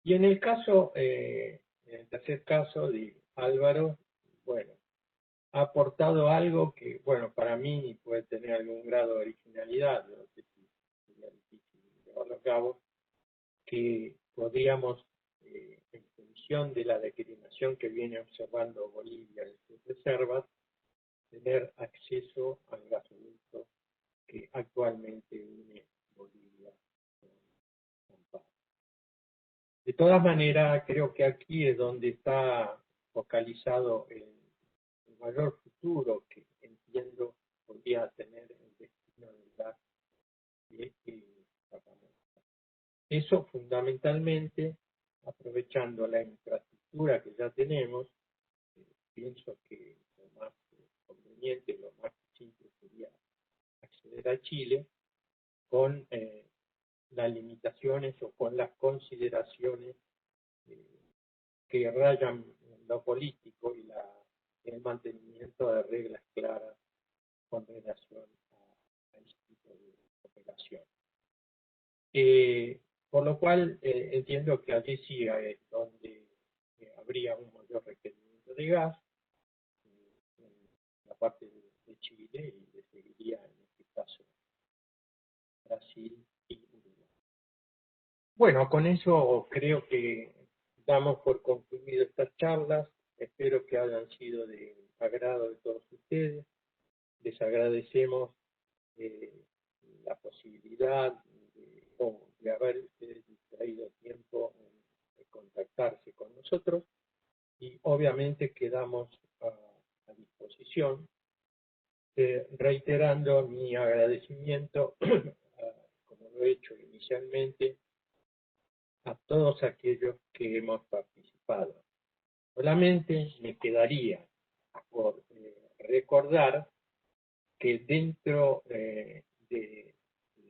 Y en el caso, en el tercer caso de Álvaro, bueno, ha aportado algo que, bueno, para mí puede tener algún grado de originalidad, no sé si sería difícil llevarlo a cabo, que podríamos, en función de la declinación que viene observando Bolivia en sus reservas, tener acceso al gasoducto que actualmente une Bolivia con Paz. De todas maneras, creo que aquí es donde está focalizado el mayor futuro que entiendo podría tener el destino del gas de Capamonte. Eso fundamentalmente, aprovechando la infraestructura que ya tenemos, pienso que lo más conveniente, lo más simple sería acceder a Chile con las limitaciones o con las consideraciones que rayan lo político y el mantenimiento de reglas claras con relación a este tipo de operación. Por lo cual entiendo que allí sí es donde habría un mayor requerimiento de gas en la parte de Chile, y le seguiría en este caso Brasil y Uruguay. Bueno, con eso creo que damos por concluido estas charlas. Espero que hayan sido de agrado de todos ustedes. Les agradecemos la posibilidad de haber ustedes traído nosotros y obviamente quedamos a disposición, reiterando mi agradecimiento, como lo he hecho inicialmente, a todos aquellos que hemos participado. Solamente me quedaría por recordar que dentro de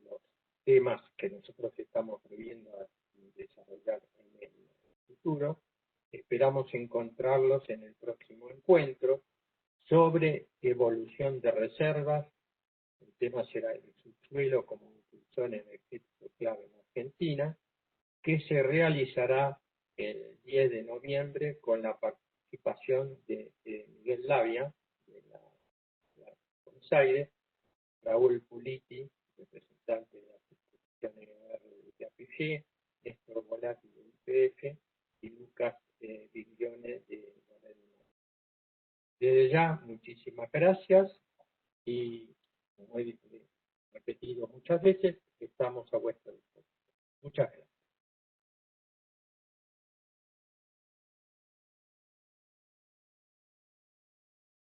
los temas que nosotros estamos previendo desarrollar en el futuro, esperamos encontrarlos en el próximo encuentro sobre evolución de reservas. El tema será el subsuelo como impulsor energético clave en Argentina, que se realizará el 10 de noviembre con la participación de Miguel Labia, de la Buenos Aires, Raúl Puliti, representante de la Asociación de APG, Néstor Volati de IPF y Lucas Viglione de Moreno. Desde ya, muchísimas gracias y, como he repetido muchas veces, estamos a vuestra disposición. Muchas gracias.